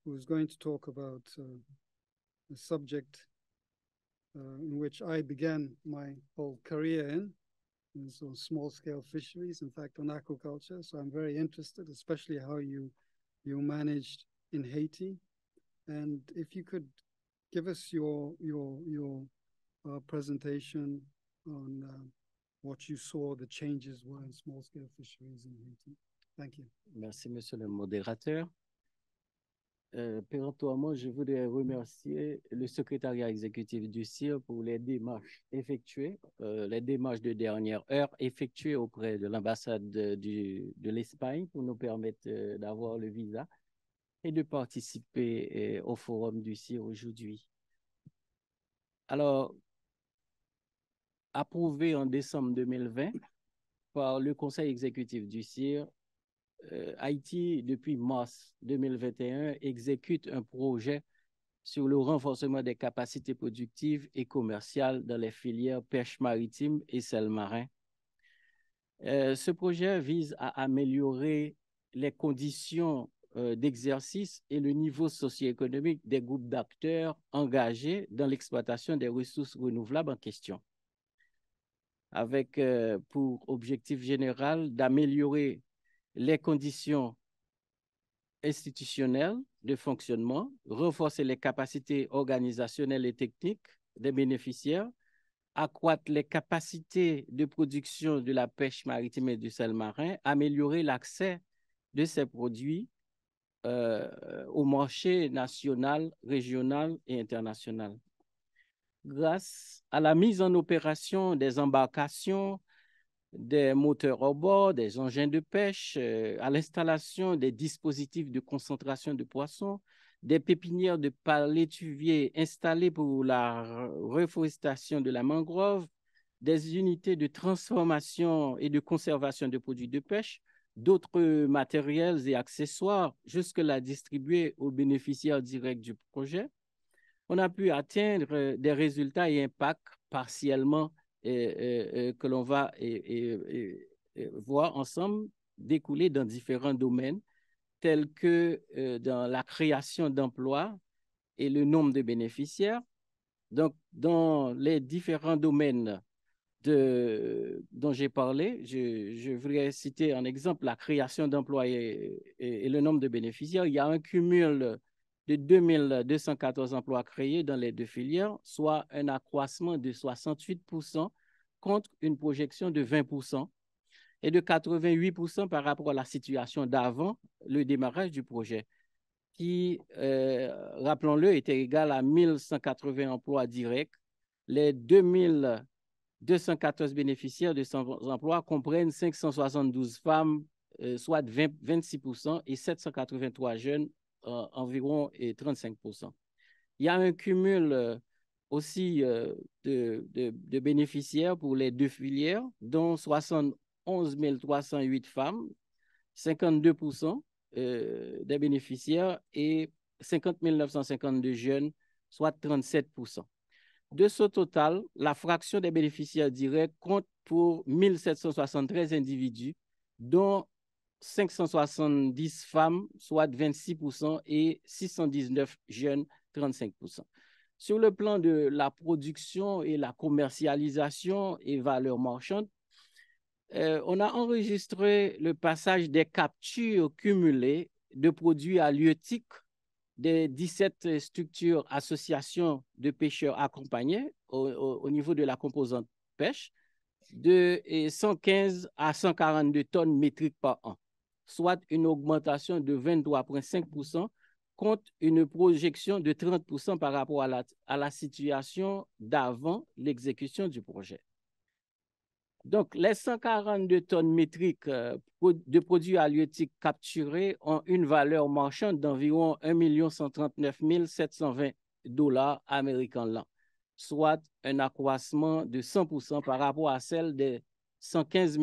who is going to talk about a subject in which I began my whole career in so small-scale fisheries, in fact, on aquaculture. So I'm very interested, especially how you managed in Haiti. And if you could give us your presentation on what you saw the changes were in small-scale fisheries in Haiti. Thank you. Merci, Monsieur le modérateur. Péremptoirement, je voudrais remercier le secrétariat exécutif du CIR pour les démarches effectuées, les démarches de dernière heure effectuées auprès de l'ambassade de l'Espagne pour nous permettre d'avoir le visa et de participer au forum du CIR aujourd'hui. Alors, approuvé en décembre 2020 par le conseil exécutif du CIR, Haïti, depuis mars 2021, exécute un projet sur le renforcement des capacités productives et commerciales dans les filières pêche maritime et sel marin. Ce projet vise à améliorer les conditions d'exercice et le niveau socio-économique des groupes d'acteurs engagés dans l'exploitation des ressources renouvelables en question, avec pour objectif général d'améliorer les conditions institutionnelles de fonctionnement, renforcer les capacités organisationnelles et techniques des bénéficiaires, accroître les capacités de production de la pêche maritime et du sel marin, améliorer l'accès de ces produits au marché national, régional et international. Grâce à la mise en opération des embarcations des moteurs à bord, des engins de pêche, à l'installation des dispositifs de concentration de poissons, des pépinières de palétuviers installées pour la reforestation de la mangrove, des unités de transformation et de conservation de produits de pêche, d'autres matériels et accessoires jusque-là distribués aux bénéficiaires directs du projet. On a pu atteindre des résultats et impacts partiellement que l'on va voir ensemble découler dans différents domaines, tels que dans la création d'emplois et le nombre de bénéficiaires. Donc, dans les différents domaines dont j'ai parlé, je voudrais citer en exemple la création d'emplois et le nombre de bénéficiaires. Il y a un cumul de 2214 emplois créés dans les deux filières, soit un accroissement de 68% contre une projection de 20% et de 88% par rapport à la situation d'avant le démarrage du projet, qui, rappelons-le, était égal à 1180 emplois directs. Les 2214 bénéficiaires de ces emplois comprennent 572 femmes, soit 26%, et 783 jeunes, environ 35%. Il y a un cumul aussi de bénéficiaires pour les deux filières, dont 71 308 femmes, 52% des bénéficiaires, et 50 952 jeunes, soit 37%. De ce total, la fraction des bénéficiaires directs compte pour 1773 individus, dont 570 femmes, soit 26%, et 619 jeunes, 35%. Sur le plan de la production et la commercialisation et valeur marchande, on a enregistré le passage des captures cumulées de produits halieutiques des 17 structures associations de pêcheurs accompagnés au niveau de la composante pêche de 115 à 142 tonnes métriques par an, soit une augmentation de 23,5% contre une projection de 30% par rapport à la situation d'avant l'exécution du projet. Donc, les 142 tonnes métriques de produits halieutiques capturés ont une valeur marchande d'environ 1 139 720 $ américains l'an, soit un accroissement de 100% par rapport à celle des 115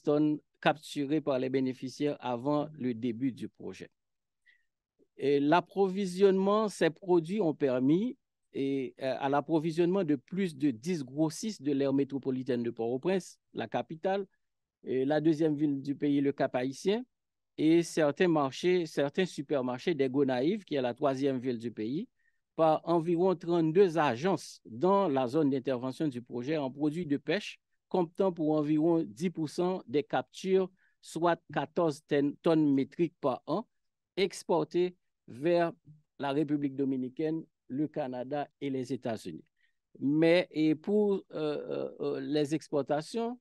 tonnes capturées par les bénéficiaires avant le début du projet. L'approvisionnement, ces produits ont permis à l'approvisionnement de plus de 10 grossistes de l'aire métropolitaine de Port-au-Prince, la capitale, la deuxième ville du pays, le Cap-Haïtien, et certains supermarchés des Gonaïves, qui est la troisième ville du pays, par environ 32 agences dans la zone d'intervention du projet en produits de pêche, comptant pour environ 10% des captures, soit 14 tonnes métriques par an, exportées vers la République dominicaine, le Canada et les États-Unis. Mais pour les exportations,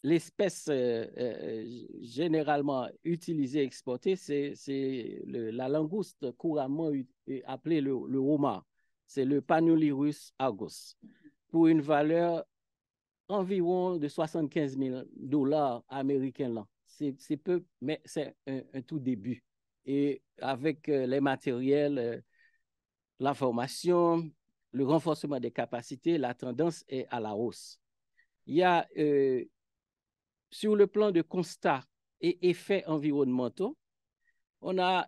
l'espèce généralement utilisée et exportée, c'est la langouste couramment appelée le homard. C'est le Panulirus argus, pour une valeur environ de 75 000 $ américains l'an. C'est peu, mais c'est un tout début. Et avec les matériels, la formation, le renforcement des capacités, la tendance est à la hausse. Il y a, sur le plan de constat et effets environnementaux, on a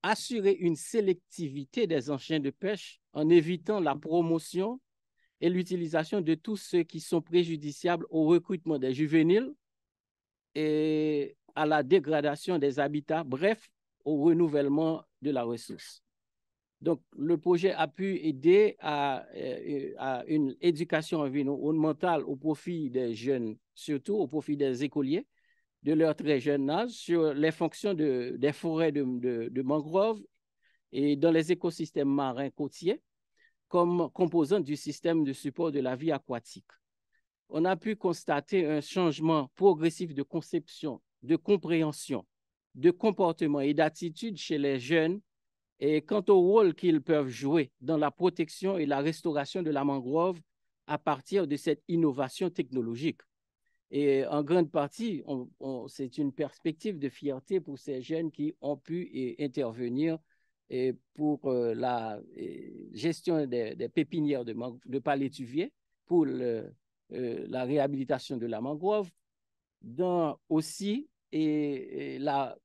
assuré une sélectivité des engins de pêche en évitant la promotion et l'utilisation de tous ceux qui sont préjudiciables au recrutement des juvéniles et à la dégradation des habitats, bref, au renouvellement de la ressource. Donc, le projet a pu aider à une éducation environnementale au profit des jeunes, surtout au profit des écoliers, de leur très jeune âge, sur les fonctions des forêts de mangroves et dans les écosystèmes marins côtiers, comme composante du système de support de la vie aquatique. On a pu constater un changement progressif de conception, de compréhension, de comportement et d'attitude chez les jeunes et quant au rôle qu'ils peuvent jouer dans la protection et la restauration de la mangrove à partir de cette innovation technologique. Et en grande partie, c'est une perspective de fierté pour ces jeunes qui ont pu intervenir pour la gestion des pépinières de palétuviers, pour la réhabilitation de la mangrove, dans aussi la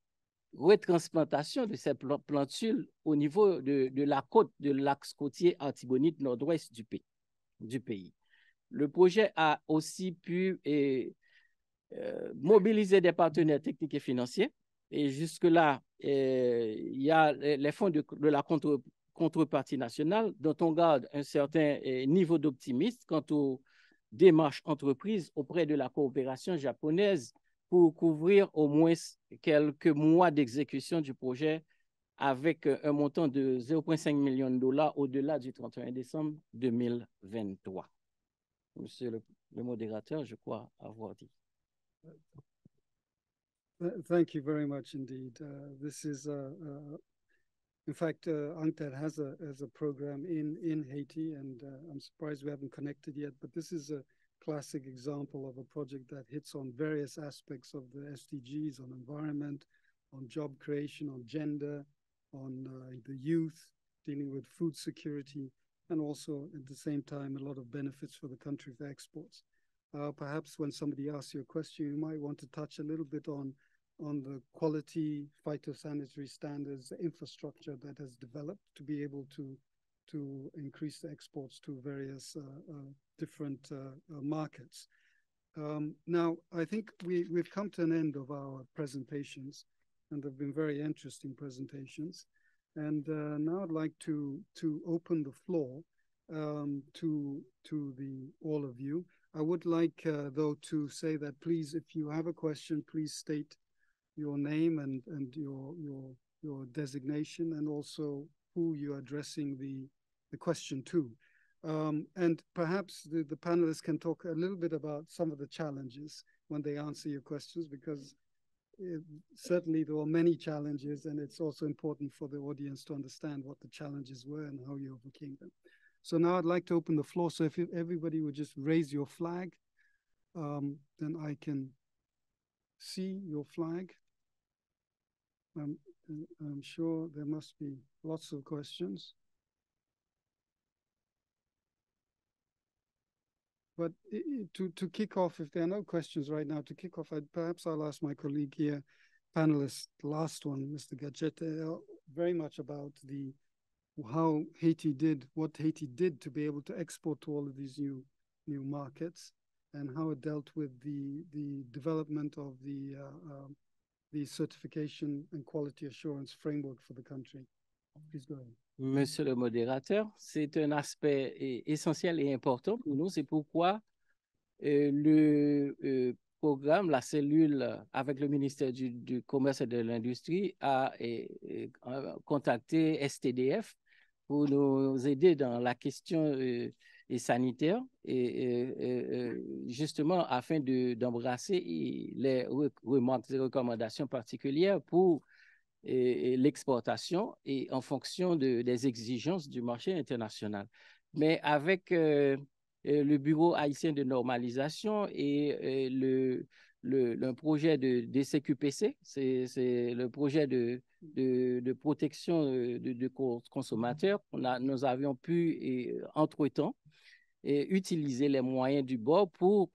retransplantation de ces plantules au niveau de la côte de l'axe côtier Artibonite nord-ouest du pays. Le projet a aussi pu mobiliser des partenaires techniques et financiers. Et jusque-là, il y a les fonds de la contrepartie nationale dont on garde un certain niveau d'optimisme quant aux démarches entreprises auprès de la coopération japonaise pour couvrir au moins quelques mois d'exécution du projet avec un montant de 0,5 million de dollars au-delà du 31 décembre 2023. Monsieur le modérateur, je crois avoir dit. Thank you very much indeed. This is, in fact, UNCTAD has a program in Haiti, and I'm surprised we haven't connected yet, but this is a classic example of a project that hits on various aspects of the SDGs, on environment, on job creation, on gender, on the youth, dealing with food security, and also at the same time, a lot of benefits for the country for exports. Perhaps when somebody asks you a question, you might want to touch a little bit on the quality phytosanitary standards, the infrastructure that has developed to be able to increase the exports to various different markets. Now, I think we've come to an end of our presentations, and they've been very interesting presentations. And now I'd like to open the floor to all of you. I would like, though, to say that please, if you have a question, please state your name and your designation, and also who you're addressing the question to. And perhaps the panelists can talk a little bit about some of the challenges when they answer your questions, because certainly there were many challenges, and it's also important for the audience to understand what the challenges were and how you overcame them. So now I'd like to open the floor. So if everybody would just raise your flag, then I can see your flag. I'm sure there must be lots of questions. But to kick off, if there are no questions right now, to kick off, perhaps I'll ask my colleague here, panelist, last one, Mr. Gadjete, very much about how Haiti did, what Haiti did to be able to export to all of these new markets, and how it dealt with the development of the certification and quality assurance framework for the country. Please go ahead. Monsieur le modérateur, c'est un aspect essentiel et important pour nous. C'est pourquoi le programme, la cellule avec le ministère du Commerce et de l'Industrie a contacté STDF pour nous aider dans la question sanitaire et justement afin d'embrasser les remarques et recommandations particulières pour l'exportation et en fonction des exigences du marché international. Mais avec le Bureau haïtien de normalisation et le projet de DCQPC, c'est le projet de protection de consommateurs, nous avions pu, entre-temps, utiliser les moyens du bord pour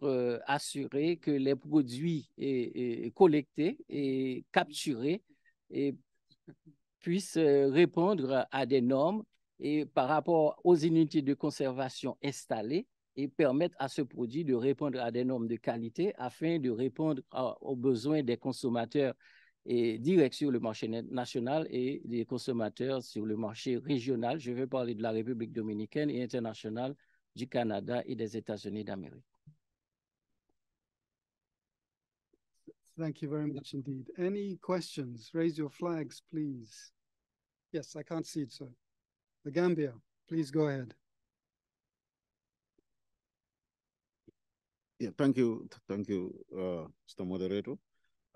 assurer que les produits collectés et capturés puissent répondre à des normes et par rapport aux unités de conservation installées et permettre à ce produit de répondre à des normes de qualité afin de répondre aux besoins des consommateurs directs sur le marché national et des consommateurs sur le marché régional. Je vais parler de la République dominicaine et internationale, du Canada et des États-Unis d'Amérique. Thank you very much indeed. Any questions? Raise your flags, please. Yes, I can't see it, sir. The Gambia, please go ahead. Yeah, thank you, Mr. Moderator.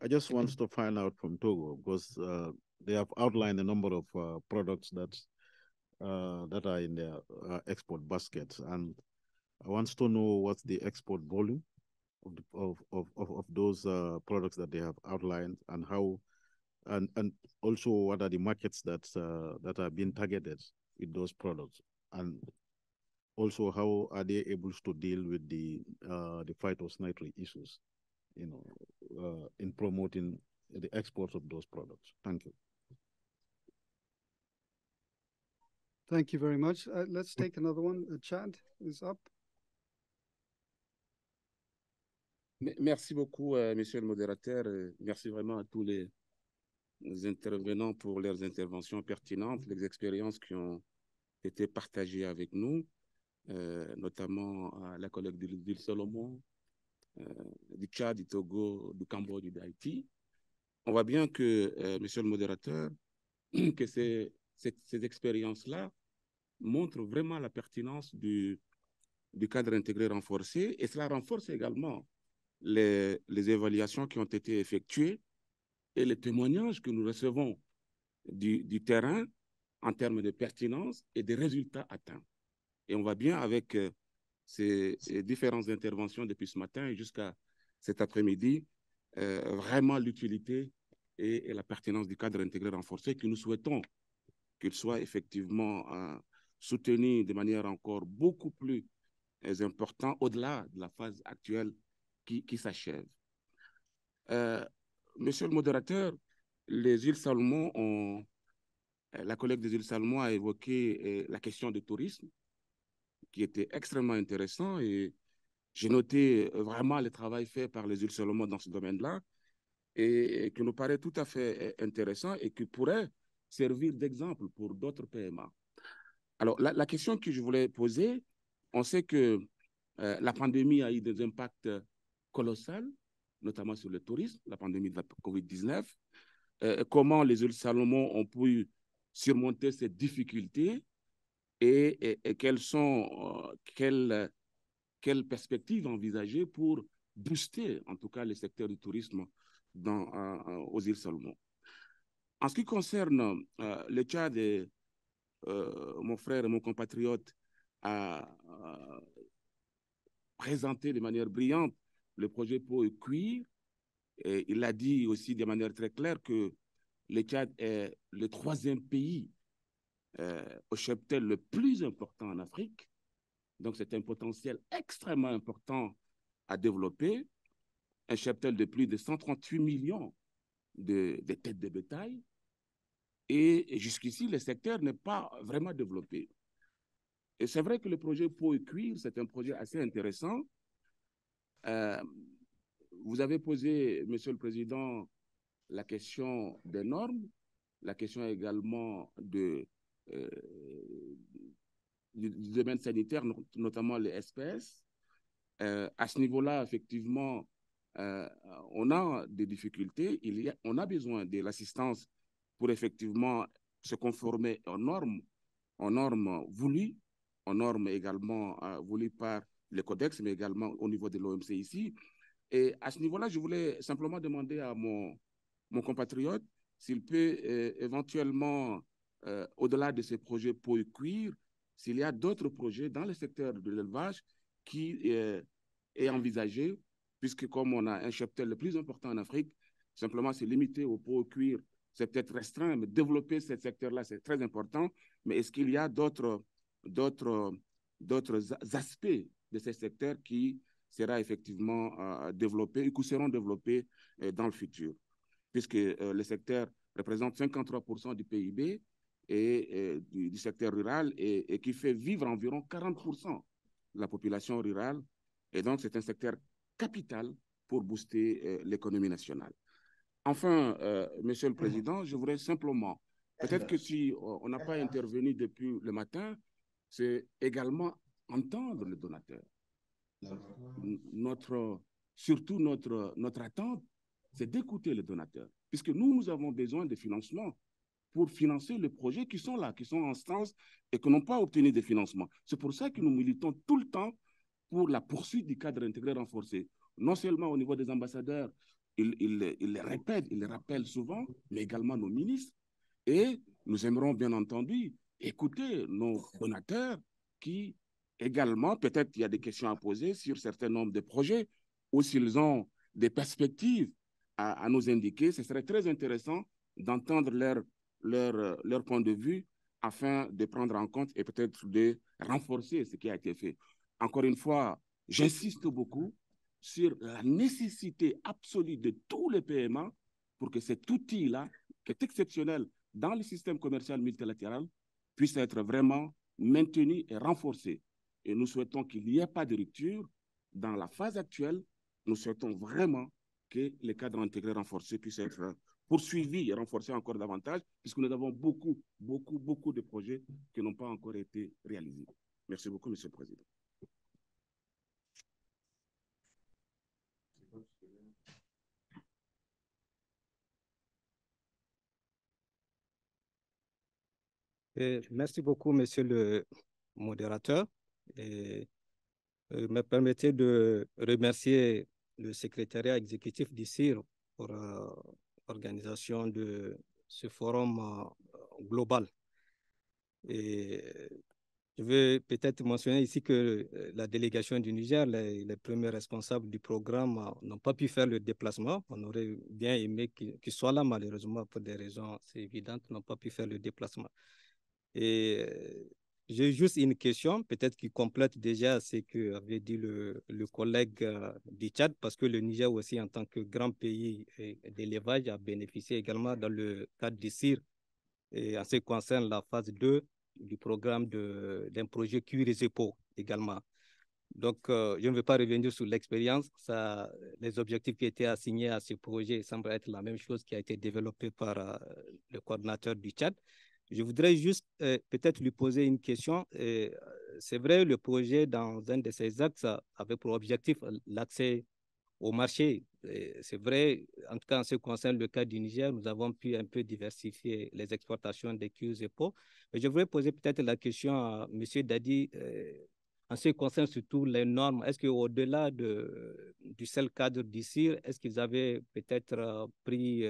I just want to find out from Togo, because they have outlined a number of products that are in their export baskets, and I want to know what's the export volume of those products that they have outlined, and how, and also what are the markets that are being targeted with those products, and also how are they able to deal with the phytosanitary issues, in promoting the exports of those products. Thank you. Thank you very much. Let's take another one. Chad is up. Merci beaucoup, monsieur le modérateur. Merci vraiment à tous les intervenants pour leurs interventions pertinentes, les expériences qui ont été partagées avec nous, notamment à la collègue de l'île Solomon, du Tchad, du Togo, du Cambodge et d'Haïti. On voit bien que, monsieur le modérateur, que ces expériences-là montrent vraiment la pertinence du cadre intégré renforcé, et cela renforce également les évaluations qui ont été effectuées et les témoignages que nous recevons du terrain en termes de pertinence et des résultats atteints. Et on voit bien avec ces différentes interventions depuis ce matin et jusqu'à cet après-midi, vraiment l'utilité et la pertinence du cadre intégré renforcé, que nous souhaitons qu'il soit effectivement soutenu de manière encore beaucoup plus importante au-delà de la phase actuelle qui s'achève. Monsieur le modérateur, les îles Salomon la collègue des îles Salomon a évoqué la question du tourisme, qui était extrêmement intéressant, et j'ai noté vraiment le travail fait par les îles Salomon dans ce domaine-là, et qui nous paraît tout à fait intéressant et qui pourrait servir d'exemple pour d'autres PMA. Alors, la question que je voulais poser, on sait que la pandémie a eu des impacts colossaux, notamment sur le tourisme, la pandémie de la COVID-19. Comment les îles Salomon ont pu surmonter ces difficultés et quelles perspectives envisagées pour booster, en tout cas, le secteur du tourisme aux îles Salomon. En ce qui concerne le Tchad, mon frère et mon compatriote a présenté de manière brillante le projet Peau et Cuir. Et il a dit aussi de manière très claire que le Tchad est le 3e pays au cheptel le plus important en Afrique. Donc, c'est un potentiel extrêmement important à développer. Un cheptel de plus de 138 millions de têtes de bétail. Et jusqu'ici, le secteur n'est pas vraiment développé. Et c'est vrai que le projet Peau et Cuir, c'est un projet assez intéressant. Vous avez posé, Monsieur le Président, la question des normes, la question également du domaine sanitaire, notamment les SPS. À ce niveau-là, effectivement, on a des difficultés. On a besoin de l'assistance pour effectivement se conformer aux normes voulues, aux normes également voulues par le Codex, mais également au niveau de l'OMC ici. Et à ce niveau-là, je voulais simplement demander à mon compatriote s'il peut éventuellement, au-delà de ces projets Peau et Cuir, s'il y a d'autres projets dans le secteur de l'élevage qui est envisagé, puisque comme on a un cheptel le plus important en Afrique, simplement c'est limité au Peau et Cuir, c'est peut-être restreint, mais développer ce secteur-là, c'est très important. Mais est-ce qu'il y a d'autres aspects de ce secteur qui sera effectivement développé et qui seront développés dans le futur, puisque le secteur représente 53% du PIB et du secteur rural et qui fait vivre environ 40% de la population rurale. Et donc, c'est un secteur capital pour booster l'économie nationale. Enfin, Monsieur le Président, je voudrais simplement, peut-être que si on n'a pas intervenu depuis le matin, c'est également entendre le donateur. Surtout notre attente, c'est d'écouter le donateur, puisque nous avons besoin de financement pour financer les projets qui sont là, qui sont en instance et qui n'ont pas obtenu de financement. C'est pour ça que nous militons tout le temps pour la poursuite du cadre intégré renforcé, non seulement au niveau des ambassadeurs, ils les répètent, ils les rappellent souvent, mais également nos ministres, Et nous aimerons bien entendu écouter nos donateurs qui également, peut-être il y a des questions à poser sur certains nombres de projets ou s'ils ont des perspectives à nous indiquer. Ce serait très intéressant d'entendre leur point de vue afin de prendre en compte et peut-être de renforcer ce qui a été fait. Encore une fois, j'insiste beaucoup sur la nécessité absolue de tous les PMA pour que cet outil-là, qui est exceptionnel dans le système commercial multilatéral, puisse être vraiment maintenu et renforcé. Et nous souhaitons qu'il n'y ait pas de rupture. Dans la phase actuelle, nous souhaitons vraiment que les cadres intégrés renforcés puissent être poursuivis et renforcés encore davantage, puisque nous avons beaucoup de projets qui n'ont pas encore été réalisés. Merci beaucoup, Monsieur le Président. Merci beaucoup, Monsieur le modérateur. Et, me permettez de remercier le secrétariat exécutif du CIR pour l'organisation de ce forum global. Et je veux peut-être mentionner ici que la délégation du Niger, les premiers responsables du programme n'ont pas pu faire le déplacement. On aurait bien aimé qu'ils soient là, malheureusement, pour des raisons assez évidentes, n'ont pas pu faire le déplacement. Et j'ai juste une question, peut-être qui complète déjà ce qu'avait dit le collègue du Tchad, parce que le Niger aussi, en tant que grand pays d'élevage, a bénéficié également dans le cadre du CIR, et en ce qui concerne la phase 2 du programme d'un projet cuir et zepo également. Donc, je ne vais pas revenir sur l'expérience. Les objectifs qui étaient assignés à ce projet semblent être la même chose qui a été développée par le coordinateur du Tchad. Je voudrais juste peut-être lui poser une question. C'est vrai, le projet, dans un de ses axes, avait pour objectif l'accès au marché. C'est vrai, en tout cas en ce qui concerne le cas du Niger, nous avons pu un peu diversifier les exportations des cuirs et peaux. Mais je voudrais poser peut-être la question à M. Dadi, en ce qui concerne surtout les normes. Est-ce qu'au-delà du seul cadre du CIR, est-ce qu'ils avaient peut-être pris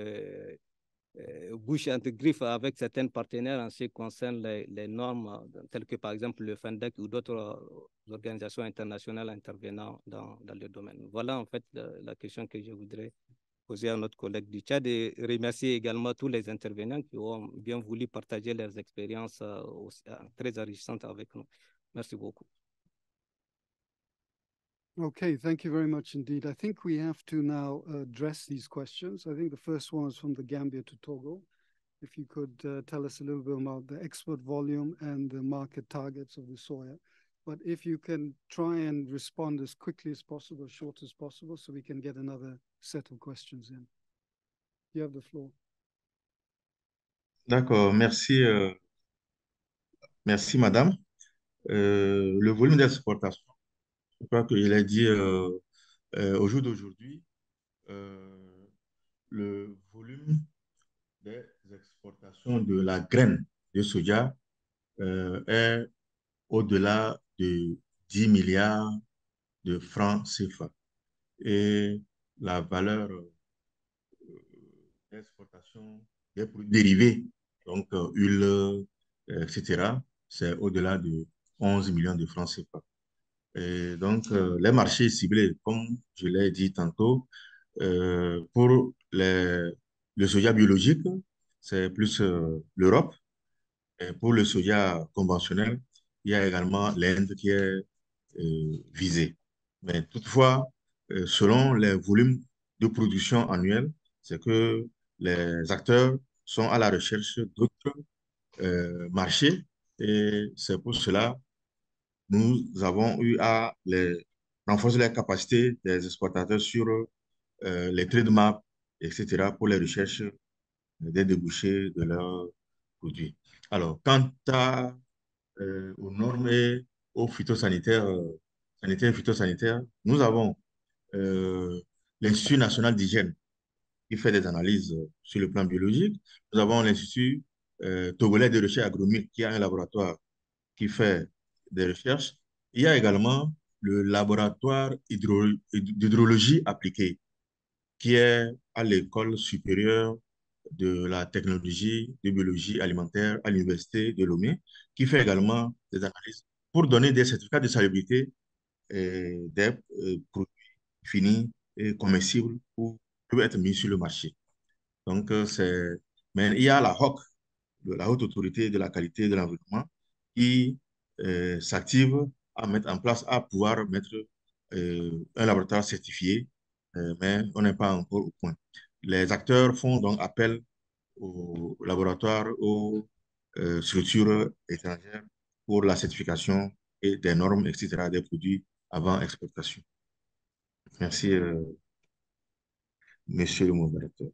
bouche entre griffes avec certains partenaires en ce qui concerne les normes telles que par exemple le FENDEC ou d'autres organisations internationales intervenant dans le domaine? Voilà en fait la question que je voudrais poser à notre collègue du Tchad et remercier également tous les intervenants qui ont bien voulu partager leurs expériences très enrichissantes avec nous. Merci beaucoup. Okay, thank you very much indeed. I think we have to now address these questions. I think the first one is from the Gambia to Togo. If you could tell us a little bit about the export volume and the market targets of the soya. But if you can try and respond as quickly as possible, as short as possible, so we can get another set of questions in. You have the floor. D'accord, merci, merci madame. Le volume d'exportation, je crois qu'il a dit au jour d'aujourd'hui, le volume des exportations de la graine de soja est au-delà de 10 milliards de francs CFA. Et la valeur d'exportation des produits dérivés, donc huile, etc., c'est au-delà de 11 millions de francs CFA. Et donc, les marchés ciblés, comme je l'ai dit tantôt, pour le soja biologique, c'est plus l'Europe. Et pour le soja conventionnel, il y a également l'Inde qui est visée. Mais toutefois, selon les volumes de production annuels, c'est que les acteurs sont à la recherche d'autres marchés. Et c'est pour cela nous avons eu à renforcer les capacités des exportateurs sur les trade maps, etc., pour les recherches des débouchés de leurs produits. Alors, quant aux normes et aux phytosanitaires, sanitaires et phytosanitaires, nous avons l'Institut national d'hygiène qui fait des analyses sur le plan biologique. Nous avons l'Institut togolais de recherche agronomique qui a un laboratoire qui fait des recherches. Il y a également le laboratoire d'hydrologie appliquée qui est à l'école supérieure de la technologie de biologie alimentaire à l'université de Lomé, qui fait également des analyses pour donner des certificats de salubrité des produits finis et comestibles pour peuvent être mis sur le marché. Donc, mais il y a la HOC, la Haute Autorité de la Qualité de l'Environnement, qui s'active à mettre en place, à pouvoir mettre un laboratoire certifié, mais on n'est pas encore au point. Les acteurs font donc appel aux laboratoires, aux structures étrangères pour la certification et des normes, etc., des produits avant exportation. Merci, monsieur le modérateur.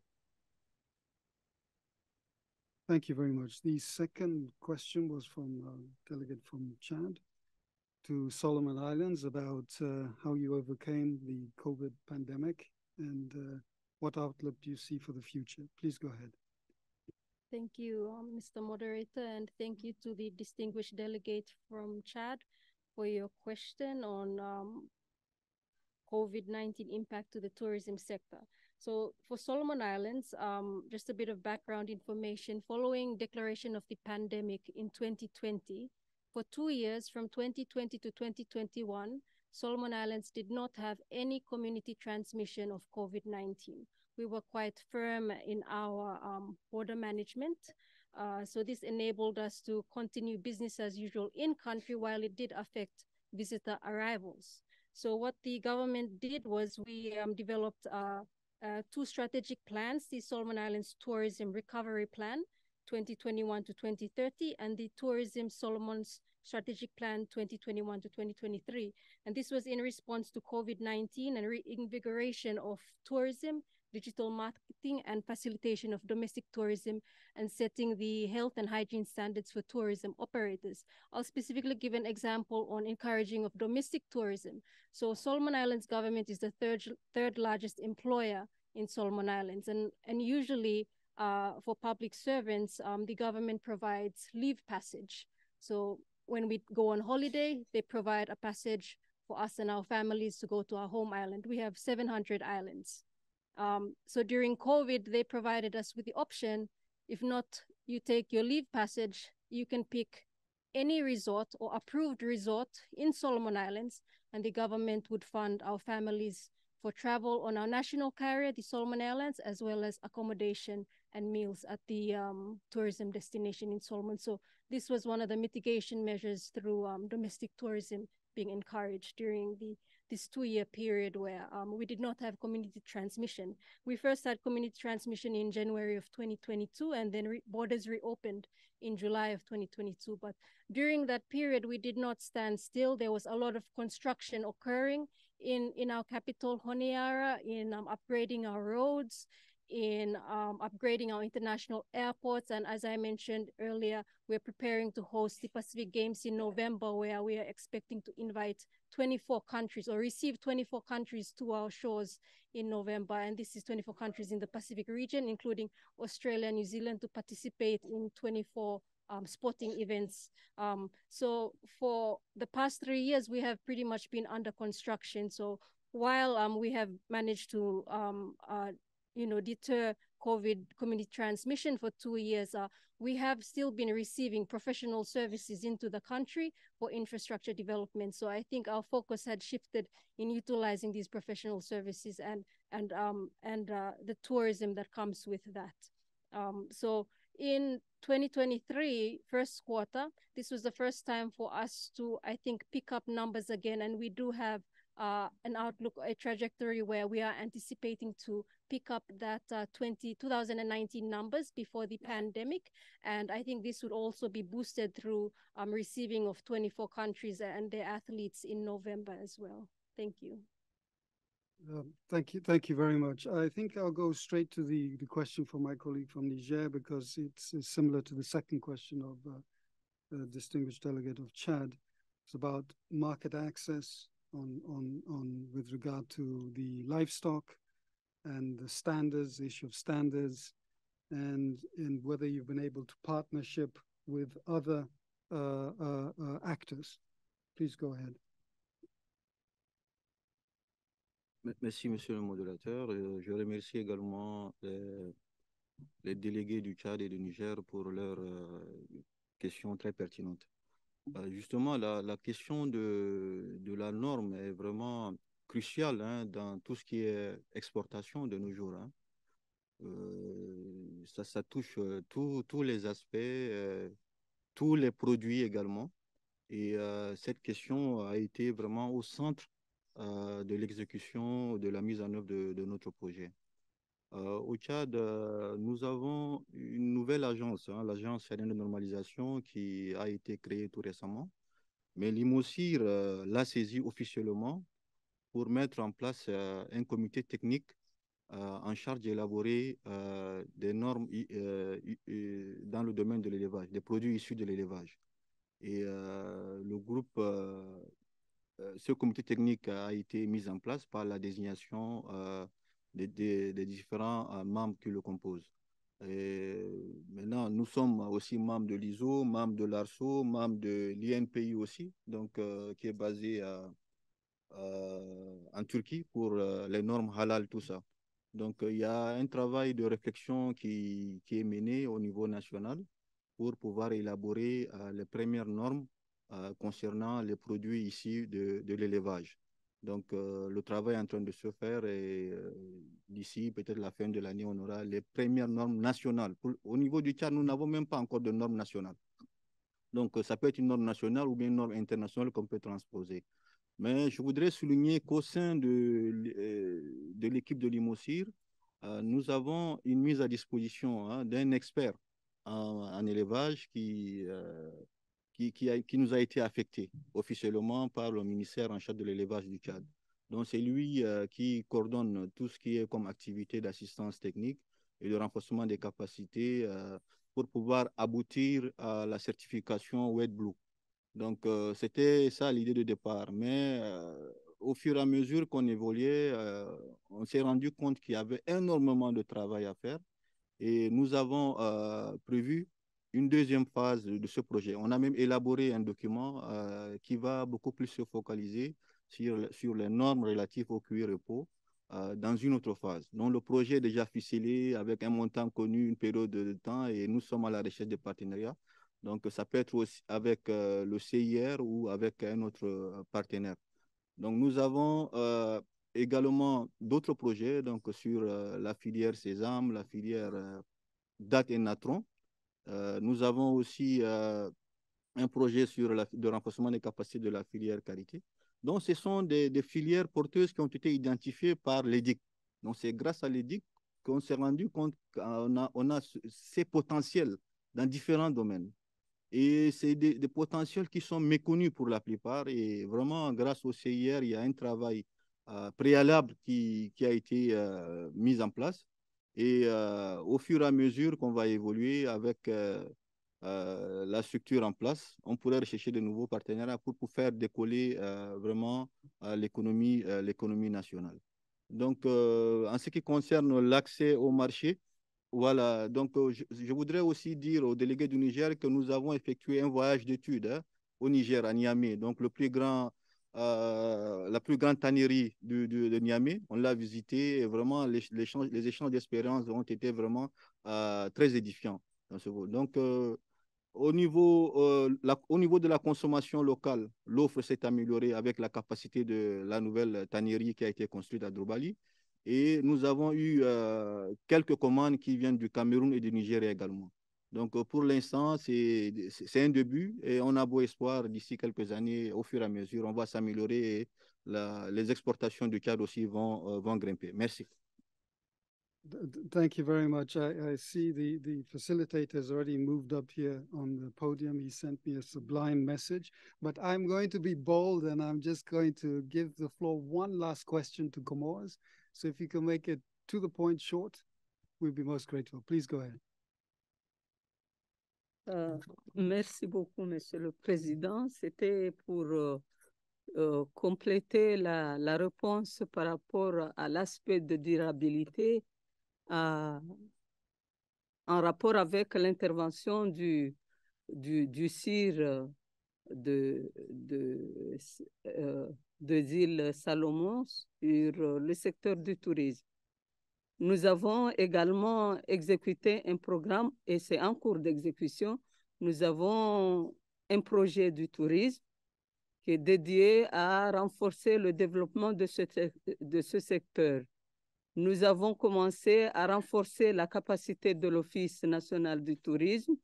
Thank you very much. The second question was from a delegate from Chad to Solomon Islands about how you overcame the COVID pandemic and what outlook do you see for the future? Please go ahead. Thank you, Mr. Moderator, and thank you to the distinguished delegate from Chad for your question on COVID-19 impact to the tourism sector. So for Solomon Islands, just a bit of background information, following declaration of the pandemic in 2020, for 2 years, from 2020 to 2021, Solomon Islands did not have any community transmission of COVID-19. We were quite firm in our border management. So this enabled us to continue business as usual in country while it did affect visitor arrivals. So what the government did was we developed 2 strategic plans, the Solomon Islands Tourism Recovery Plan 2021 to 2030 and the Tourism Solomon's Strategic Plan 2021 to 2023. And this was in response to COVID-19 and reinvigoration of tourism, digital marketing and facilitation of domestic tourism and setting the health and hygiene standards for tourism operators. I'll specifically give an example on encouraging of domestic tourism. So Solomon Islands government is the third largest employer in Solomon Islands. And usually for public servants, the government provides leave passage. So when we go on holiday, they provide a passage for us and our families to go to our home island. We have 700 islands. So during COVID, they provided us with the option, if not you take your leave passage, you can pick any resort or approved resort in Solomon Islands, and the government would fund our families for travel on our national carrier, the Solomon Islands, as well as accommodation and meals at the tourism destination in Solomon. So this was one of the mitigation measures through domestic tourism being encouraged during this 2-year period where we did not have community transmission. We first had community transmission in January of 2022, and then borders reopened in July of 2022. But during that period, we did not stand still. There was a lot of construction occurring in our capital, Honiara, in upgrading our roads, in upgrading our international airports. And as I mentioned earlier, we're preparing to host the Pacific Games in November, where we are expecting to invite 24 countries or receive 24 countries to our shores in November. And this is 24 countries in the Pacific region, including Australia and New Zealand, to participate in 24 sporting events. So for the past 3 years, we have pretty much been under construction. So while we have managed to deter COVID community transmission for 2 years, we have still been receiving professional services into the country for infrastructure development. So I think our focus had shifted in utilizing these professional services and the tourism that comes with that. So in 2023, first quarter, this was the first time for us to, I think, pick up numbers again. And we do have an outlook, a trajectory where we are anticipating to pick up that 2019 numbers before the pandemic. And I think this would also be boosted through receiving of 24 countries and their athletes in November as well. Thank you. Thank you very much. I think I'll go straight to the question from my colleague from Niger, because it's similar to the second question of the distinguished delegate of Chad. It's about market access with regard to the livestock and the standards, the issue of standards, and whether you've been able to partnership with other actors. Please go ahead. Merci, monsieur le modérateur. Je remercie également les délégués du Tchad et du Niger pour leurs questions très pertinentes. Justement, la question de la norme est vraiment cruciale hein, dans tout ce qui est exportation de nos jours. Hein. Ça touche tous les aspects, tous les produits également. Et cette question a été vraiment au centre de l'exécution, de la mise en œuvre de notre projet. Au Tchad, nous avons une nouvelle agence, hein, l'agence tchadienne de normalisation qui a été créée tout récemment. Mais l'IMOCIR l'a saisi officiellement pour mettre en place un comité technique en charge d'élaborer des normes dans le domaine de l'élevage, des produits issus de l'élevage. Et le groupe, ce comité technique a été mis en place par la désignation des différents membres qui le composent. Et maintenant, nous sommes aussi membres de l'ISO, membres de l'ARSO, membres de l'INPI aussi, donc, qui est basé en Turquie pour les normes halal, tout ça. Donc, il y a un travail de réflexion qui est mené au niveau national pour pouvoir élaborer les premières normes concernant les produits issus de l'élevage. Donc, le travail est en train de se faire et d'ici peut-être la fin de l'année, on aura les premières normes nationales. Au niveau du Tchad, nous n'avons même pas encore de normes nationales. Donc, ça peut être une norme nationale ou bien une norme internationale qu'on peut transposer. Mais je voudrais souligner qu'au sein de l'équipe de l'IMOCIR, nous avons une mise à disposition hein, d'un expert en élevage qui nous a été affecté officiellement par le ministère en charge de l'élevage du Tchad. Donc, c'est lui qui coordonne tout ce qui est comme activité d'assistance technique et de renforcement des capacités pour pouvoir aboutir à la certification Wet Blue. Donc, c'était ça l'idée de départ. Mais au fur et à mesure qu'on évoluait, on s'est rendu compte qu'il y avait énormément de travail à faire. Et nous avons prévu une deuxième phase de ce projet. On a même élaboré un document qui va beaucoup plus se focaliser sur les normes relatives au cuir et peau dans une autre phase. Donc, le projet est déjà ficelé avec un montant connu, une période de temps, et nous sommes à la recherche de partenariats. Donc, ça peut être aussi avec le CIR ou avec un autre partenaire. Donc, nous avons également d'autres projets donc, sur la filière sésame, la filière date et natron. Nous avons aussi un projet sur le renforcement des capacités de la filière qualité. Donc, ce sont des filières porteuses qui ont été identifiées par l'EDIC. Donc, c'est grâce à l'EDIC qu'on s'est rendu compte qu'on a ces potentiels dans différents domaines. Et c'est des potentiels qui sont méconnus pour la plupart. Et vraiment, grâce au CIR, il y a un travail préalable qui a été mis en place. Et au fur et à mesure qu'on va évoluer avec la structure en place, on pourrait rechercher de nouveaux partenariats pour faire décoller vraiment l'économie nationale. Donc, en ce qui concerne l'accès au marché, voilà, donc je voudrais aussi dire aux délégués du Niger que nous avons effectué un voyage d'études hein, au Niger, à Niamey, donc la plus grande tannerie de Niamey. On l'a visité et vraiment les échanges d'expériences ont été vraiment très édifiants dans ce vol. Donc, au niveau de la consommation locale, l'offre s'est améliorée avec la capacité de la nouvelle tannerie qui a été construite à Drobali. Et nous avons eu quelques commandes qui viennent du Cameroun et du Nigeria également. Donc, pour l'instant, c'est un début et on a beau espoir d'ici quelques années, au fur et à mesure, on va s'améliorer et les exportations du Tchad aussi vont grimper. Merci. Thank you very much. I see the facilitator has already moved up here on the podium. He sent me a sublime message, but I'm going to be bold and I'm just going to give the floor one last question to Comoros. So if you can make it to the point short, we'd be most grateful. Please go ahead. Merci beaucoup, Monsieur le Président. C'était pour compléter la réponse par rapport à l'aspect de durabilité en rapport avec l'intervention du CIR de l'île Salomon sur le secteur du tourisme. Nous avons également exécuté un programme, et c'est en cours d'exécution. Nous avons un projet du tourisme qui est dédié à renforcer le développement de ce secteur. Nous avons commencé à renforcer la capacité de l'Office national du tourisme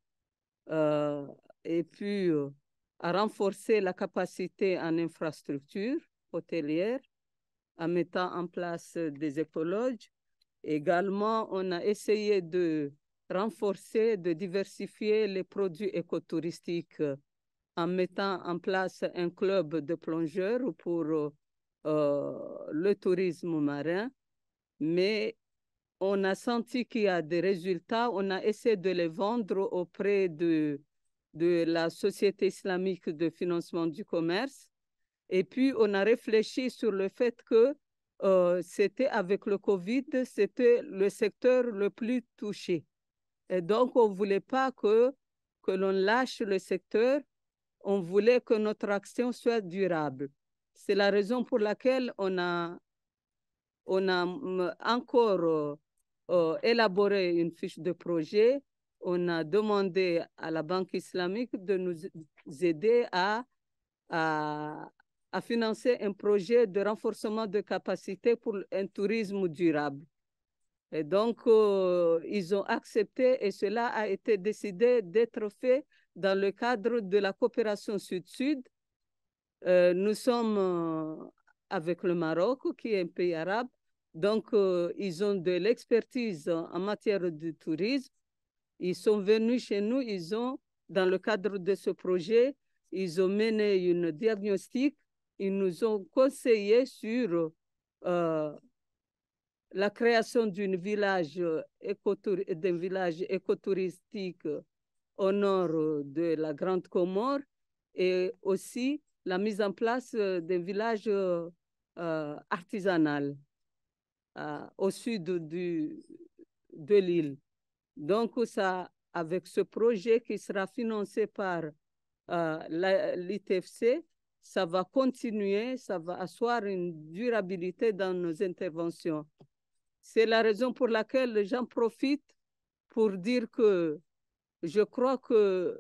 et puis à renforcer la capacité en infrastructure hôtelière, en mettant en place des écologes. Également, on a essayé de renforcer, de diversifier les produits écotouristiques en mettant en place un club de plongeurs pour le tourisme marin. Mais on a senti qu'il y a des résultats. On a essayé de les vendre auprès de la Société islamique de financement du commerce. Et puis, on a réfléchi sur le fait que c'était avec le Covid, c'était le secteur le plus touché. Et donc, on ne voulait pas que l'on lâche le secteur. On voulait que notre action soit durable. C'est la raison pour laquelle on a encore élaboré une fiche de projet. On a demandé à la Banque islamique de nous aider à financer un projet de renforcement de capacité pour un tourisme durable. Et donc, ils ont accepté et cela a été décidé d'être fait dans le cadre de la coopération sud-sud. Nous sommes avec le Maroc, qui est un pays arabe. Donc, ils ont de l'expertise en matière de tourisme. Ils sont venus chez nous, dans le cadre de ce projet, ils ont mené une diagnostic. Ils nous ont conseillé sur la création d'un village écotouristique au nord de la Grande Comore et aussi la mise en place d'un village artisanal au sud de l'île. Donc, avec ce projet qui sera financé par l'ITFC, ça va continuer, ça va asseoir une durabilité dans nos interventions. C'est la raison pour laquelle j'en profite pour dire que je crois que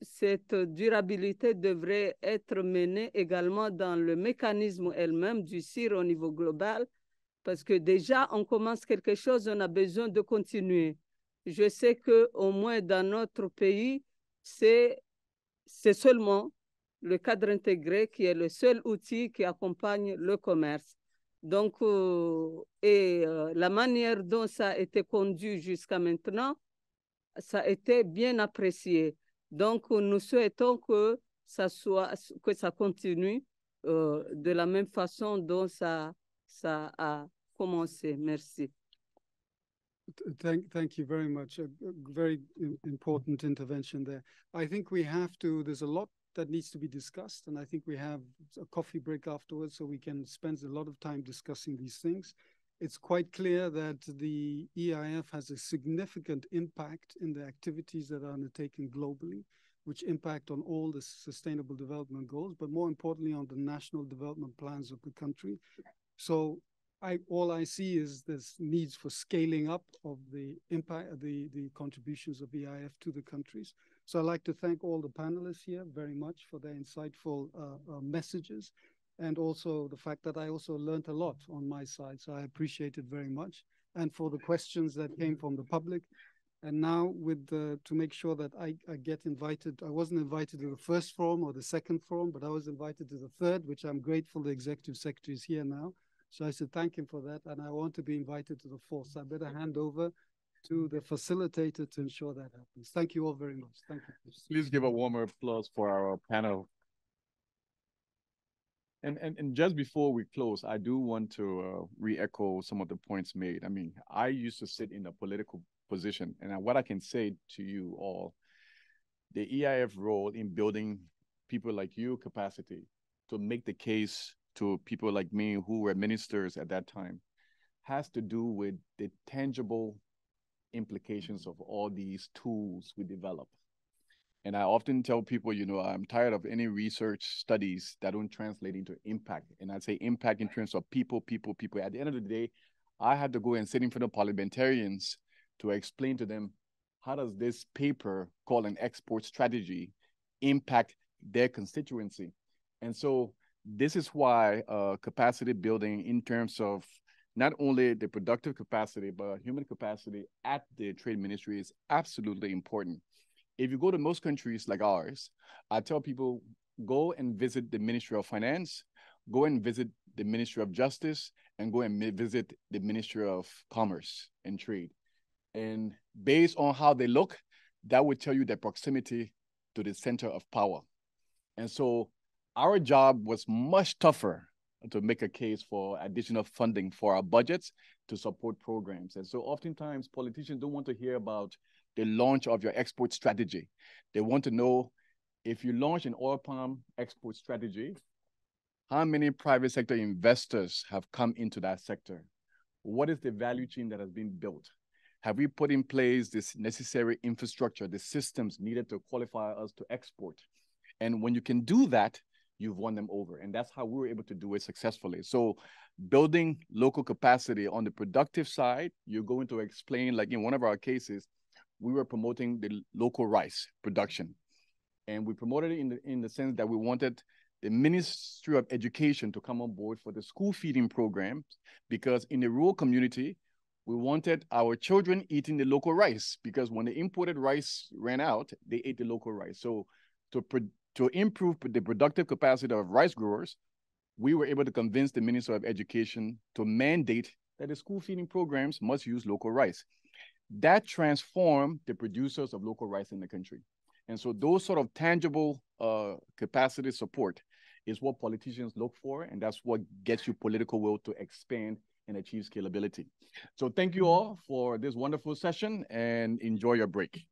cette durabilité devrait être menée également dans le mécanisme elle-même du CIR au niveau global, parce que déjà, on commence quelque chose, on a besoin de continuer. Je sais qu'au moins dans notre pays, c'est seulement le cadre intégré qui est le seul outil qui accompagne le commerce. Donc, la manière dont ça a été conduit jusqu'à maintenant, ça a été bien apprécié. Donc, nous souhaitons que ça continue de la même façon dont ça a commencé. Merci. Thank you very much. A very important intervention there. I think we have to, there's a lot that needs to be discussed, and I think we have a coffee break afterwards so we can spend a lot of time discussing these things. It's quite clear that the EIF has a significant impact in the activities that are undertaken globally, which impact on all the sustainable development goals, but more importantly on the national development plans of the country. So all I see is this needs for scaling up of the impact, the contributions of EIF to the countries. So I'd like to thank all the panelists here very much for their insightful messages, and also the fact that I also learned a lot on my side. So I appreciate it very much, and for the questions that came from the public. And now to make sure that I get invited, I wasn't invited to the first forum or the second forum, but I was invited to the third, which I'm grateful the Executive Secretary is here now. So I should thank him for that, and I want to be invited to the fourth. So I better hand over to the facilitator to ensure that happens. Thank you all very much. Thank you. Please give a warm applause for our panel. And just before we close, I do want to re-echo some of the points made. I mean, I used to sit in a political position, and what I can say to you all, the EIF role in building people like you capacity to make the case to people like me who were ministers at that time has to do with the tangible implications of all these tools we develop. And I often tell people, you know, I'm tired of any research studies that don't translate into impact. And I say impact in terms of people. At the end of the day, I had to go and sit in front of parliamentarians to explain to them, how does this paper called an export strategy impact their constituency? And so this is why capacity building in terms of not only the productive capacity, but human capacity at the trade ministry is absolutely important. If you go to most countries like ours, I tell people, go and visit the Ministry of Finance, go and visit the Ministry of Justice, and go and visit the Ministry of Commerce and Trade. And based on how they look, that would tell you their proximity to the center of power. And so our job was much tougher to make a case for additional funding for our budgets to support programs. And so oftentimes politicians don't want to hear about the launch of your export strategy. They want to know, if you launch an oil palm export strategy, how many private sector investors have come into that sector? What is the value chain that has been built? Have we put in place this necessary infrastructure, the systems needed to qualify us to export? And when you can do that, you've won them over. And that's how we were able to do it successfully. So building local capacity on the productive side, you're going to explain, like in one of our cases, we were promoting the local rice production. And we promoted it in the sense that we wanted the Ministry of Education to come on board for the school feeding programs, because in the rural community, we wanted our children eating the local rice, because when the imported rice ran out, they ate the local rice. So to improve the productive capacity of rice growers, we were able to convince the Minister of Education to mandate that the school feeding programs must use local rice. That transformed the producers of local rice in the country. And so those sort of tangible capacity support is what politicians look for, and that's what gets you political will to expand and achieve scalability. So thank you all for this wonderful session, and enjoy your break.